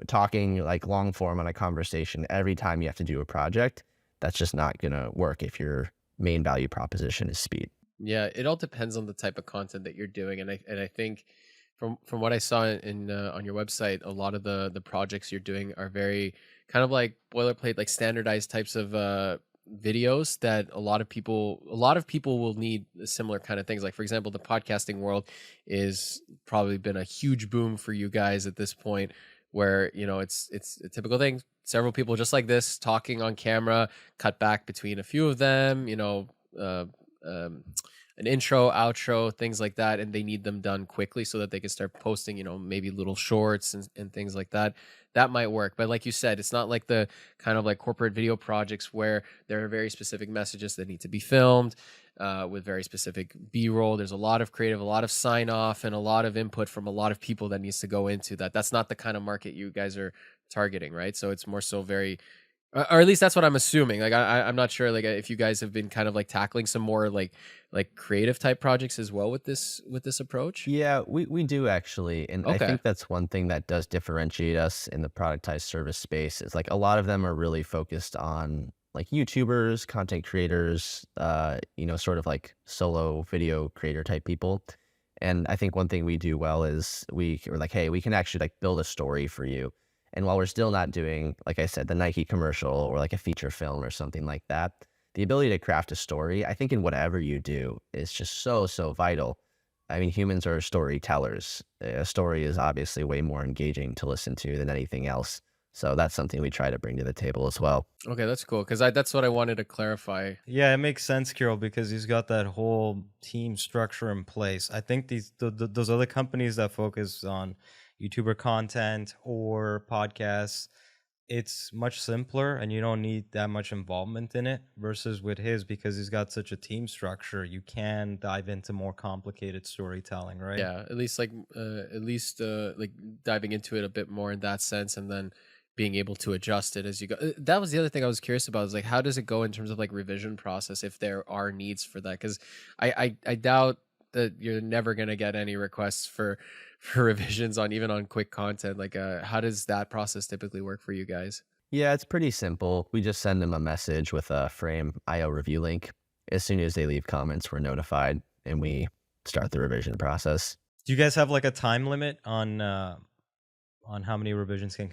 talking like long form on a conversation every time you have to do a project, that's just not gonna work if your main value proposition is speed. Yeah, it all depends on the type of content that you're doing, and I think from what I saw in on your website, a lot of the projects you're doing are very kind of like boilerplate, like standardized types of videos that a lot of people will need similar kind of things. Like for example, the podcasting world is probably been a huge boom for you guys at this point, where it's a typical thing. Several people just like this talking on camera, cut back between a few of them, uh, an intro, outro, things like that, and they need them done quickly so that they can start posting, maybe little shorts and things like that. That might work. But like you said, it's not like the kind of like corporate video projects where there are very specific messages that need to be filmed with very specific B-roll. There's a lot of creative, a lot of sign off, and a lot of input from a lot of people that needs to go into that. That's not the kind of market you guys are targeting, right? So it's more so very, or at least that's what I'm assuming. Like I'm not sure like if you guys have been kind of like tackling some more like creative type projects as well with this approach. Yeah, we do actually. And I Okay. think that's one thing that does differentiate us in the productized service space is like a lot of them are really focused on like YouTubers, content creators, sort of like solo video creator type people. And I think one thing we do well is we're like, hey, we can actually like build a story for you. And while we're still not doing, like I said, the Nike commercial or like a feature film or something like that, the ability to craft a story, I think in whatever you do is just so, so vital. I mean, humans are storytellers. A story is obviously way more engaging to listen to than anything else. So that's something we try to bring to the table as well. Okay, that's cool because that's what I wanted to clarify. Yeah, it makes sense, Kirill, because he's got that whole team structure in place. I think those other companies that focus on YouTuber content or podcasts, it's much simpler and you don't need that much involvement in it versus with his, because he's got such a team structure, you can dive into more complicated storytelling, right? Yeah, at least like like diving into it a bit more in that sense, and then being able to adjust it as you go. That was the other thing I was curious about, is like how does it go in terms of like revision process if there are needs for that? Because I doubt that you're never gonna get any requests for revisions on even on quick content. Like how does that process typically work for you guys? Yeah, it's pretty simple. We just send them a message with a frame IO review link. As soon as they leave comments, we're notified and we start the revision process. Do you guys have like a time limit on how many revisions can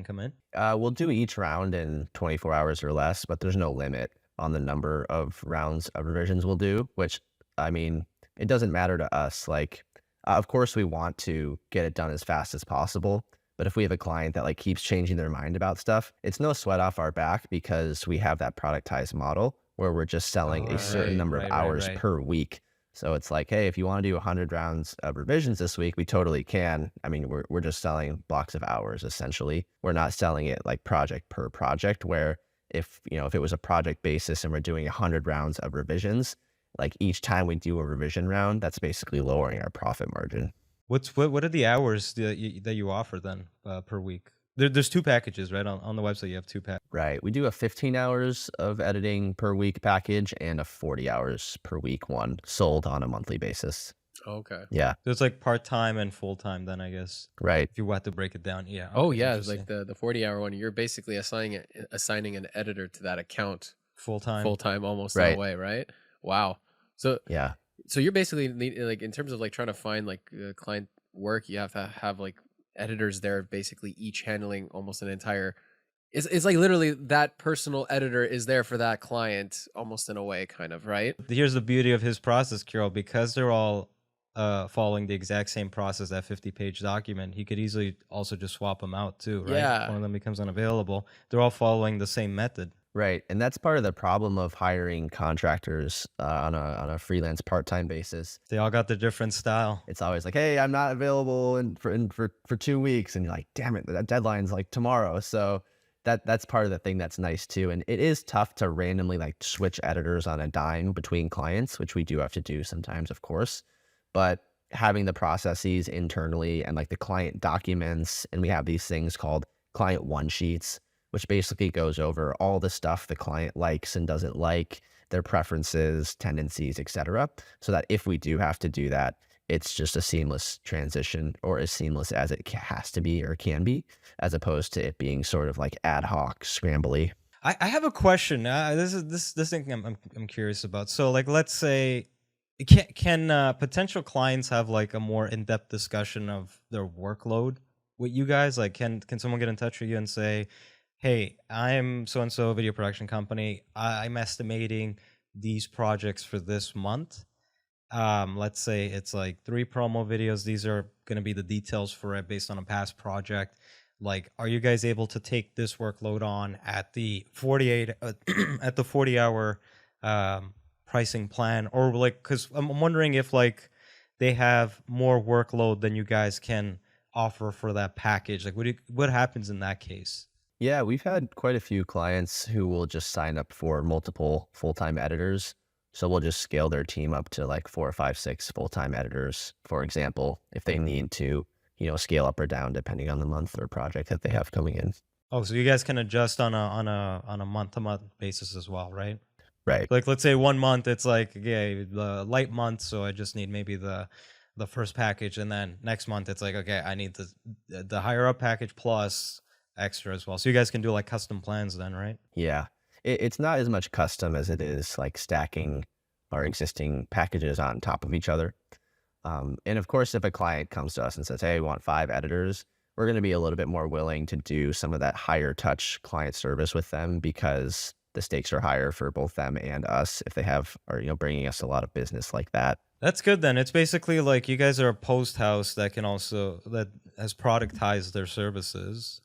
come in? We'll do each round in 24 hours or less, but there's no limit on the number of rounds of revisions we'll do, which, I mean, it doesn't matter to us. Like, of course, we want to get it done as fast as possible. But if we have a client that like keeps changing their mind about stuff, it's no sweat off our back because we have that productized model where we're just selling a certain number of hours per week. So it's like, hey, if you want to do 100 rounds of revisions this week, we totally can. I mean, we're just selling blocks of hours essentially. We're not selling it like project per project, where if it was a project basis and we're doing 100 rounds of revisions, like each time we do a revision round, that's basically lowering our profit margin. What are the hours that you offer then per week? There's two packages, right? On the website, you have two packages. Right. We do a 15 hours of editing per week package and a 40 hours per week one, sold on a monthly basis. Okay. Yeah. So it's like part-time and full-time then, I guess. Right. If you want to break it down. Yeah. Oh okay, yeah, it's like the 40-hour one. You're basically assigning an editor to that account full-time almost Right. in a way, right? Wow. So Yeah. So you're basically like in terms of like trying to find like client work, you have to have like editors there, basically each handling almost an entire. It's like literally that personal editor is there for that client, almost in a way, kind of, right? Here's the beauty of his process, Kirill, because they're all following the exact same process, that 50-page document. He could easily also just swap them out too, right? Yeah. If one of them becomes unavailable, they're all following the same method. Right, and that's part of the problem of hiring contractors on a freelance part-time basis. They all got their different style. It's always like, "Hey, I'm not available for 2 weeks," and you're like, "Damn it, that deadline's like tomorrow." So that's part of the thing that's nice too, and it is tough to randomly like switch editors on a dime between clients, which we do have to do sometimes, of course. But having the processes internally and like the client documents, and we have these things called client one sheets, which basically goes over all the stuff the client likes and doesn't like, their preferences, tendencies, etc. So that if we do have to do that, it's just a seamless transition, or as seamless as it has to be or can be, as opposed to it being sort of like ad hoc, scrambly. I have a question. This thing I'm curious about. So like, let's say, can potential clients have like a more in-depth discussion of their workload with you guys? Like, can someone get in touch with you and say, hey, I'm so and so video production company. I'm estimating these projects for this month. Let's say it's like 3 promo videos. These are going to be the details for it based on a past project. Like, are you guys able to take this workload on at the 48 at the 40-hour pricing plan? Or like, because I'm wondering if like they have more workload than you guys can offer for that package. Like, what happens in that case? Yeah, we've had quite a few clients who will just sign up for multiple full-time editors. So we'll just scale their team up to like 4, 5, 6 full-time editors, for example, if they need to, scale up or down depending on the month or project that they have coming in. Oh, so you guys can adjust on a month to month basis as well, right? Right. Like, let's say 1 month it's like, okay, the light month, so I just need maybe the first package, and then next month it's like, okay, I need the higher up package plus extra as well. So you guys can do like custom plans then, right? Yeah. It's not as much custom as it is like stacking our existing packages on top of each other. And of course, if a client comes to us and says, hey, we want 5 editors, we're going to be a little bit more willing to do some of that higher touch client service with them, because the stakes are higher for both them and us if they are bringing us a lot of business like that. That's good then. It's basically like you guys are a post house that has productized their services,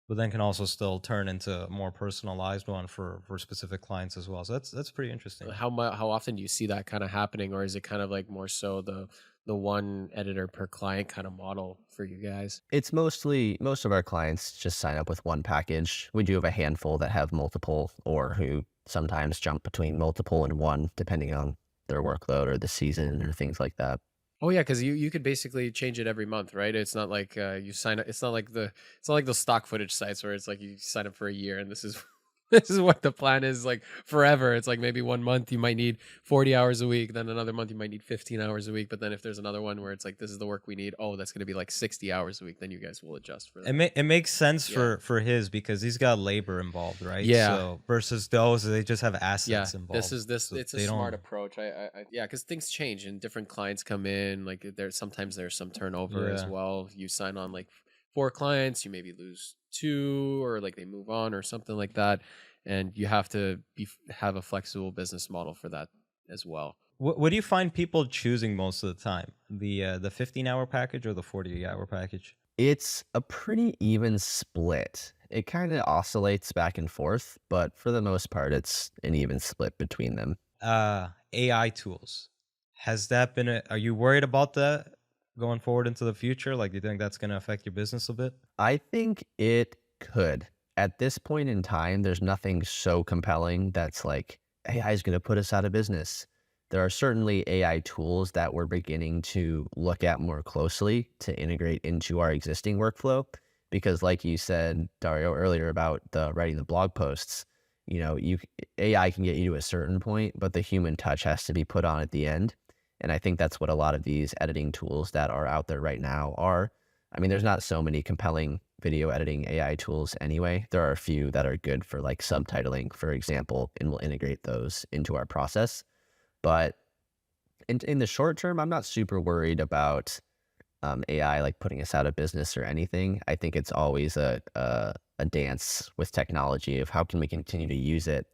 but then can also still turn into a more personalized one for specific clients as well. So that's pretty interesting. How often do you see that kind of happening, or is it kind of like more so the one editor per client kind of model for you guys? It's most of our clients just sign up with one package. We do have a handful that have multiple, or who sometimes jump between multiple and one, depending on their workload or the season or things like that. Oh yeah, because you could basically change it every month, right? It's not like you sign up. It's not like those stock footage sites where it's like you sign up for a year and this is this is what the plan is like forever. It's like maybe 1 month you might need 40 hours a week, then another month you might need 15 hours a week. But then if there's another one where it's like, this is the work we need, oh, that's going to be like 60 hours a week, then you guys will adjust for that. It makes sense Yeah. for his, because he's got labor involved, right? Yeah. So versus those, they just have Yeah, assets involved. So it's a they smart don't. approach. Yeah, because things change and different clients come in. Like sometimes there's some turnover as Yeah. well. You sign on like 4 clients, you maybe lose 2, or like they move on or something like that, and you have to have a flexible business model for that as well. What do you find people choosing most of the time? The 15-hour package or the 40-hour package? It's a pretty even split. It kind of oscillates back and forth, but for the most part, it's an even split between them. AI tools. Has that been are you worried about that going forward into the future? Like, do you think that's going to affect your business a bit? I think it could. At this point in time, there's nothing so compelling that's like AI is going to put us out of business. There are certainly AI tools that we're beginning to look at more closely to integrate into our existing workflow. Because like you said, Dario, earlier about writing the blog posts, AI can get you to a certain point, but the human touch has to be put on at the end. And I think that's what a lot of these editing tools that are out there right now are. I mean, there's not so many compelling video editing AI tools anyway. There are a few that are good for like subtitling, for example, and we'll integrate those into our process. But in the short term, I'm not super worried about AI like putting us out of business or anything. I think it's always a dance with technology of how can we continue to use it.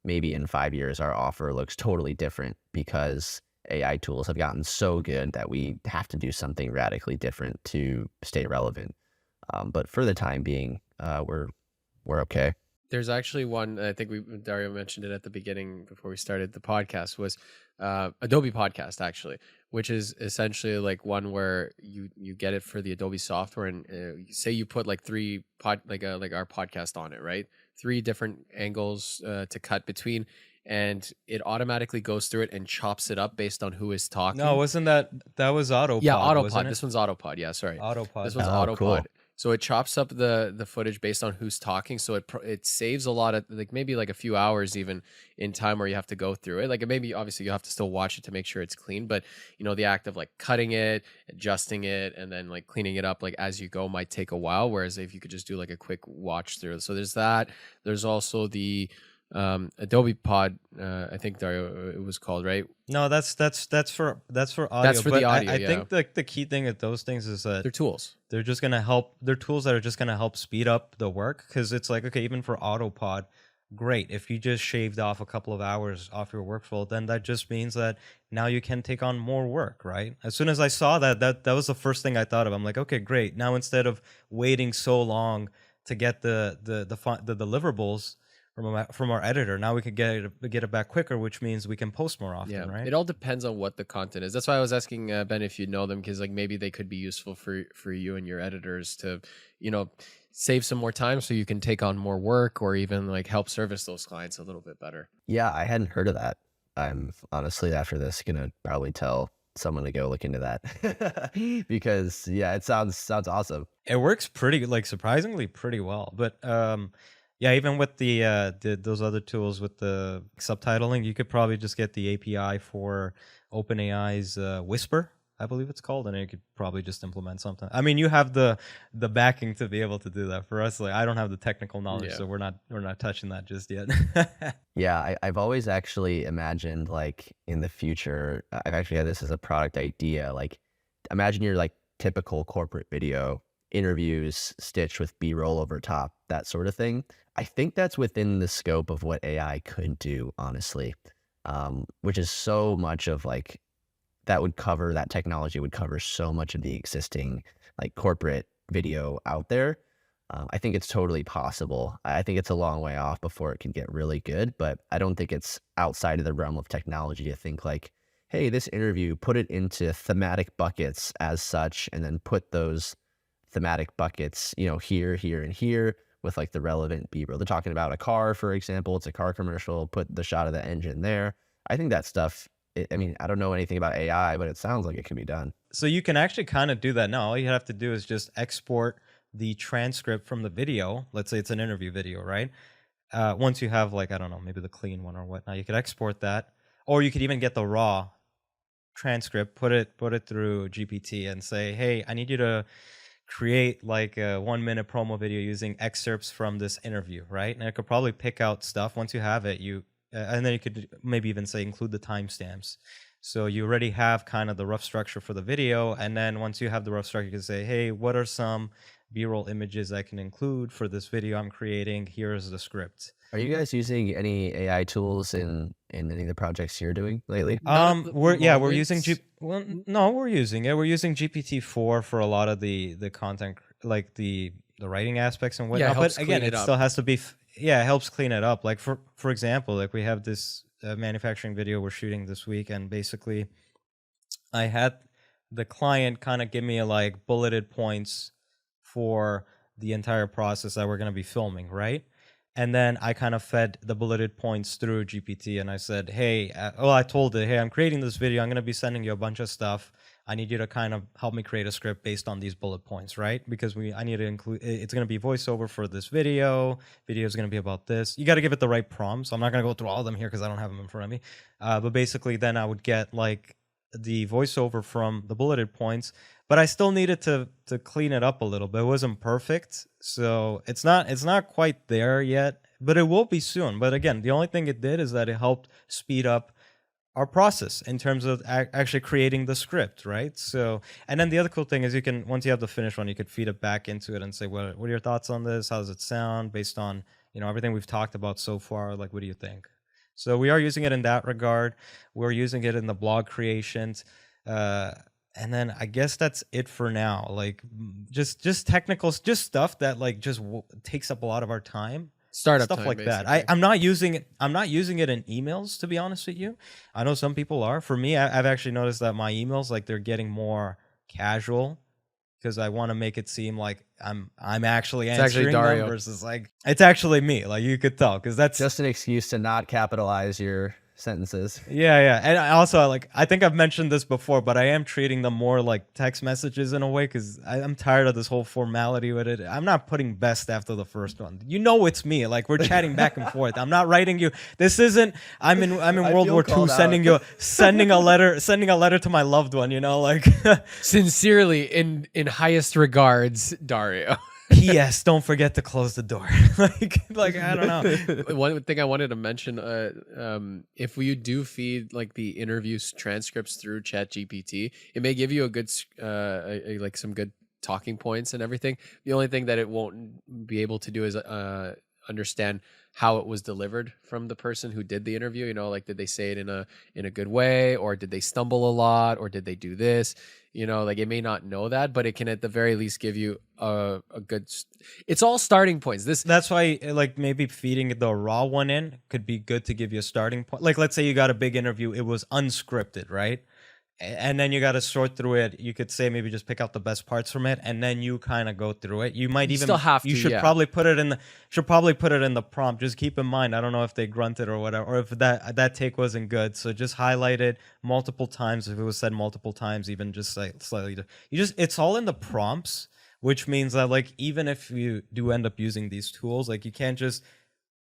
Maybe in 5 years, our offer looks totally different because AI tools have gotten so good that we have to do something radically different to stay relevant. But for the time being, we're okay. There's actually one, I think Dario mentioned it at the beginning before we started the podcast, was Adobe Podcast, actually, which is essentially like one where you get it for the Adobe software, and say you put like like our podcast on it, right? 3 different angles to cut between, and it automatically goes through it and chops it up based on who is talking. No, wasn't that was Autopod? Yeah, wasn't Autopod. it? This one's Autopod. Yeah, sorry. Autopod. This one's Oh, Autopod. cool. So it chops up the footage based on who's talking. So it saves a lot of, like, maybe like a few hours even in time where you have to go through it. Like, it maybe obviously you have to still watch it to make sure it's clean, but the act of like cutting it, adjusting it, and then like cleaning it up like as you go might take a while. Whereas if you could just do like a quick watch through. So there's that. There's also the Adobe Pod, I think Dario, it was called, right? No, that's for audio. That's for but the audio. I Yeah. think the key thing with those things is that They're tools. they're just gonna help. They're tools that are just gonna help speed up the work, because it's like, okay, even for Autopod, great. If you just shaved off a couple of hours off your workflow, then that just means that now you can take on more work, right? As soon as I saw that was the first thing I thought of. I'm like, okay, great. Now instead of waiting so long to get the deliverables from our editor, now we can get it back quicker, which means we can post more often, Yeah, right? it all depends on what the content is. That's why I was asking Ben if you know them, because like maybe they could be useful for you and your editors to, save some more time so you can take on more work, or even like help service those clients a little bit better. Yeah, I hadn't heard of that. I'm honestly, after this, gonna probably tell someone to go look into that because yeah, it sounds awesome. It works pretty, like, surprisingly pretty well. But yeah, even with the those other tools with the subtitling, you could probably just get the API for OpenAI's Whisper, I believe it's called, and you could probably just implement something. I mean, you have the backing to be able to do that. For us, like, I don't have the technical knowledge, Yeah. so we're not touching that just yet. Yeah, I've always actually imagined, like, in the future, I've actually had this as a product idea. Like, imagine your like typical corporate video, interviews stitched with B-roll over top, that sort of thing. I think that's within the scope of what AI could do, honestly, which is so much of like that technology would cover so much of the existing like corporate video out there. I think it's totally possible. I think it's a long way off before it can get really good, but I don't think it's outside of the realm of technology to think like, hey, this interview, put it into thematic buckets as such, and then put those thematic buckets, here, here, and here with like the relevant B-roll. They're talking about a car, for example. It's a car commercial. Put the shot of the engine there. I think that stuff, I mean, I don't know anything about AI, but it sounds like it can be done. So you can actually kind of do that now. All you have to do is just export the transcript from the video. Let's say it's an interview video, right? Once you have, like, I don't know, maybe the clean one or whatnot, you could export that, or you could even get the raw transcript, put it through GPT, and say, hey, I need you to create like a 1-minute promo video using excerpts from this interview, right? And it could probably pick out stuff. Once you have it, and then you could maybe even say include the timestamps. So you already have kind of the rough structure for the video, and then once you have the rough structure, you can say, hey, what are some B-roll images I can include for this video I'm creating? Here's the script. Are you guys using any AI tools in any of the projects you're doing lately? We're using we're using it. We're using GPT-4 for a lot of the content, like the writing aspects and whatnot. helps But again, clean it it up. still has to be it helps clean it up. Like for example, like we have this manufacturing video we're shooting this week, and basically I had the client kind of give me like bulleted points for the entire process that we're going to be filming, right? And then I kind of fed the bulleted points through GPT, and I said, hey, I told it, hey, I'm creating this video. I'm going to be sending you a bunch of stuff. I need you to kind of help me create a script based on these bullet points, right? Because I need to include, it's going to be voiceover for this video. Video is going to be about this. You got to give it the right prompts. I'm not going to go through all of them here because I don't have them in front of me. But basically, then I would get like the voiceover from the bulleted points, but I still needed to clean it up a little bit. It wasn't perfect, so it's not quite there yet, but it will be soon. But again, the only thing it did is that it helped speed up our process in terms of actually creating the script, right? So, and then the other cool thing is once you have the finished one, you could feed it back into it and say, what are your thoughts on this? How does it sound based on everything we've talked about so far? Like, what do you think? So we are using it in that regard. We're using it in the blog creations. And then I guess that's it for now. Like just technicals, just stuff that like just takes up a lot of our time. Startup stuff time, like that. basically. I'm not using it. I'm not using it in emails, to be honest with you. I know some people are. For me, I've actually noticed that my emails, like, they're getting more casual because I want to make it seem like I'm actually It's actually answering them Dario. versus like it's actually me. Like, you could tell because that's Just an excuse to not capitalize your sentences. yeah. And I also, like, I think I've mentioned this before, but I am treating them more like text messages in a way because I'm tired of this whole formality with it. I'm not putting best after the first one. You know, it's me. Like, we're chatting back and forth. I'm not writing you. This isn't. I'm in I World feel War II, called out. sending a letter to my loved one. You know, like. Sincerely, in highest regards, Dario. P.S. Don't forget to close the door. like I don't know. One thing I wanted to mention, if you do feed like the interviews transcripts through ChatGPT, it may give you a good, like some good talking points and everything. The only thing that it won't be able to do is understand how it was delivered from the person who did the interview. You know, like, did they say it in a good way, or did they stumble a lot, or did they do this? You know, like, it may not know that, but it can at the very least give you a good. It's all starting points. That's why, like, maybe feeding the raw one in could be good to give you a starting point. Like, let's say you got a big interview, it was unscripted, right? And then you got to sort through it. You could say maybe just pick out the best parts from it, and then you kind of go through it. You might You even still have you to, should yeah. probably put it in the prompt. Just keep in mind, I don't know if they grunted or whatever, or if that take wasn't good. So just highlight it multiple times. If it was said multiple times, even just like slightly, it's all in the prompts, which means that, like, even if you do end up using these tools, like, you can't just,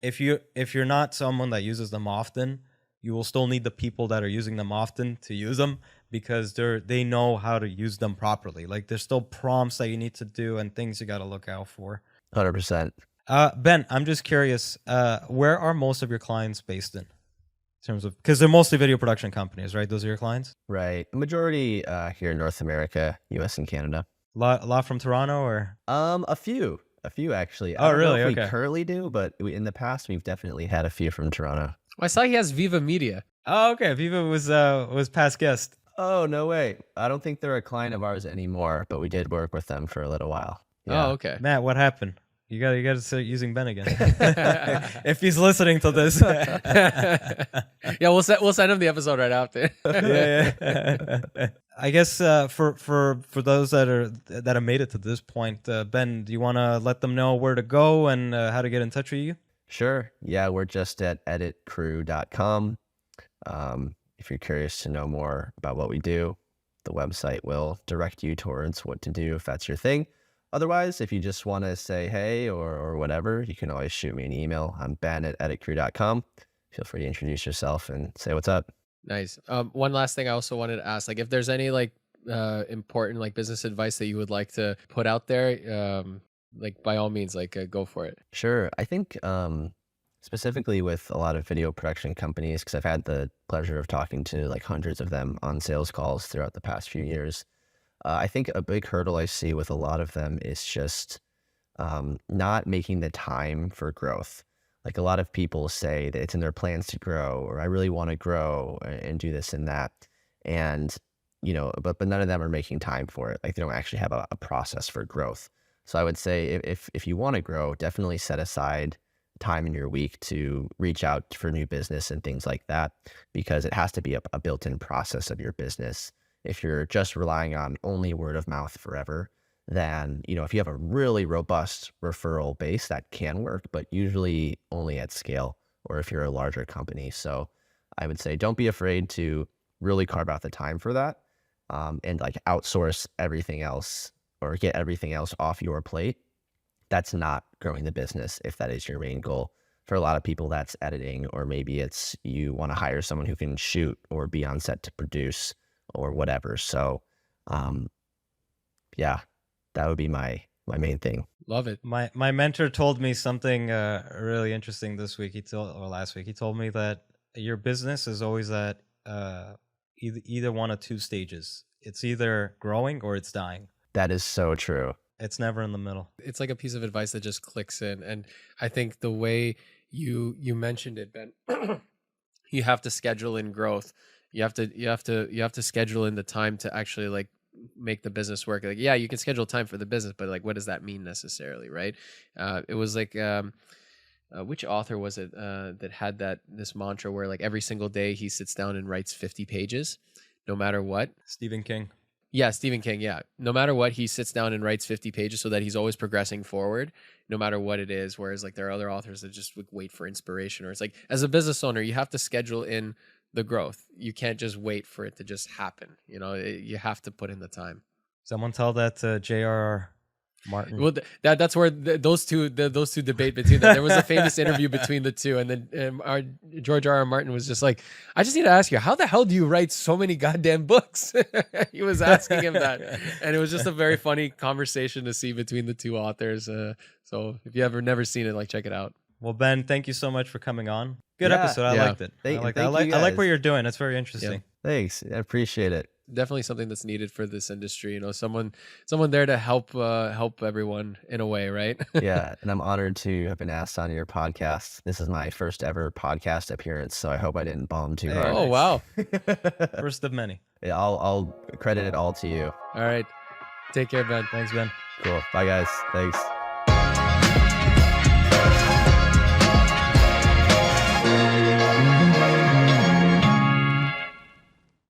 if you're not someone that uses them often, you will still need the people that are using them often to use them, because they know how to use them properly. Like, there's still prompts that you need to do and things you got to look out for. 100%. Ben, I'm just curious, where are most of your clients based in terms of, because they're mostly video production companies, right? Those are your clients? Right. Majority here in North America, US and Canada. Lot from Toronto, or? A few actually. Oh, I don't really? know if we Okay. currently do, but in the past we've definitely had a few from Toronto. I saw he has Viva Media. Oh, okay. Viva was past guest. Oh, no way. I don't think they're a client of ours anymore, but we did work with them for a little while. Yeah. Oh, okay. Matt, what happened? You gotta start using Ben again. If he's listening to this. Yeah, we'll send him the episode right after. Yeah. I guess for those that have made it to this point, Ben, do you want to let them know where to go and how to get in touch with you? Sure. Yeah, we're just at editcrew.com. If you're curious to know more about what we do, the website will direct you towards what to do if that's your thing. Otherwise, if you just want to say hey or whatever, you can always shoot me an email. I'm Ben at editcrew.com. Feel free to introduce yourself and say what's up. Nice. One last thing I also wanted to ask, like, if there's any like important like business advice that you would like to put out there, like, by all means, like, go for it. Sure. I think specifically with a lot of video production companies, because I've had the pleasure of talking to like hundreds of them on sales calls throughout the past few years. I think a big hurdle I see with a lot of them is just not making the time for growth. Like, a lot of people say that it's in their plans to grow, or I really want to grow and do this and that. And, but none of them are making time for it. Like, they don't actually have a process for growth. So I would say if you want to grow, definitely set aside time in your week to reach out for new business and things like that, because it has to be a built-in process of your business. If you're just relying on only word of mouth forever, then, if you have a really robust referral base, that can work, but usually only at scale, or if you're a larger company. So I would say don't be afraid to really carve out the time for that, and like outsource everything else or get everything else off your plate. That's not growing the business if that is your main goal. For a lot of people, that's editing, or maybe it's you want to hire someone who can shoot or be on set to produce or whatever. So, yeah, that would be my main thing. Love it. My mentor told me something really interesting this week. Or last week. He told me that your business is always at either one of two stages. It's either growing or it's dying. That is so true. It's never in the middle. It's like a piece of advice that just clicks in. And I think the way you mentioned it, Ben, you have to schedule in growth. You have to schedule in the time to actually like make the business work. Like, yeah, you can schedule time for the business, but like, what does that mean necessarily? Right. It was like, which author was it that had this mantra where like every single day he sits down and writes 50 pages, no matter what. Stephen King. Yeah, Stephen King. Yeah. No matter what, he sits down and writes 50 pages so that he's always progressing forward, no matter what it is. Whereas like there are other authors that just would wait for inspiration, or it's like as a business owner, you have to schedule in the growth. You can't just wait for it to just happen. You know, you have to put in the time. Someone tell that to J.R.R. Martin. Well, that's where those two debate between them. There was a famous interview between the two, and then our George R. R. Martin was just like, "I just need to ask you, how the hell do you write so many goddamn books?" He was asking him that, and it was just a very funny conversation to see between the two authors. So if you ever never seen it, like check it out. Well, Ben, thank you so much for coming on. Good episode. I liked it. Thank I like you what you're doing. It's very interesting. Yeah. Thanks. I appreciate it. Definitely something that's needed for this industry. You know, someone there to help everyone in a way, right? Yeah, and I'm honored to have been asked on your podcast. This is my first ever podcast appearance, so I hope I didn't bomb too hard. Oh wow! First of many. Yeah, I'll credit it all to you. All right, take care, Ben. Thanks, Ben. Cool. Bye, guys. Thanks.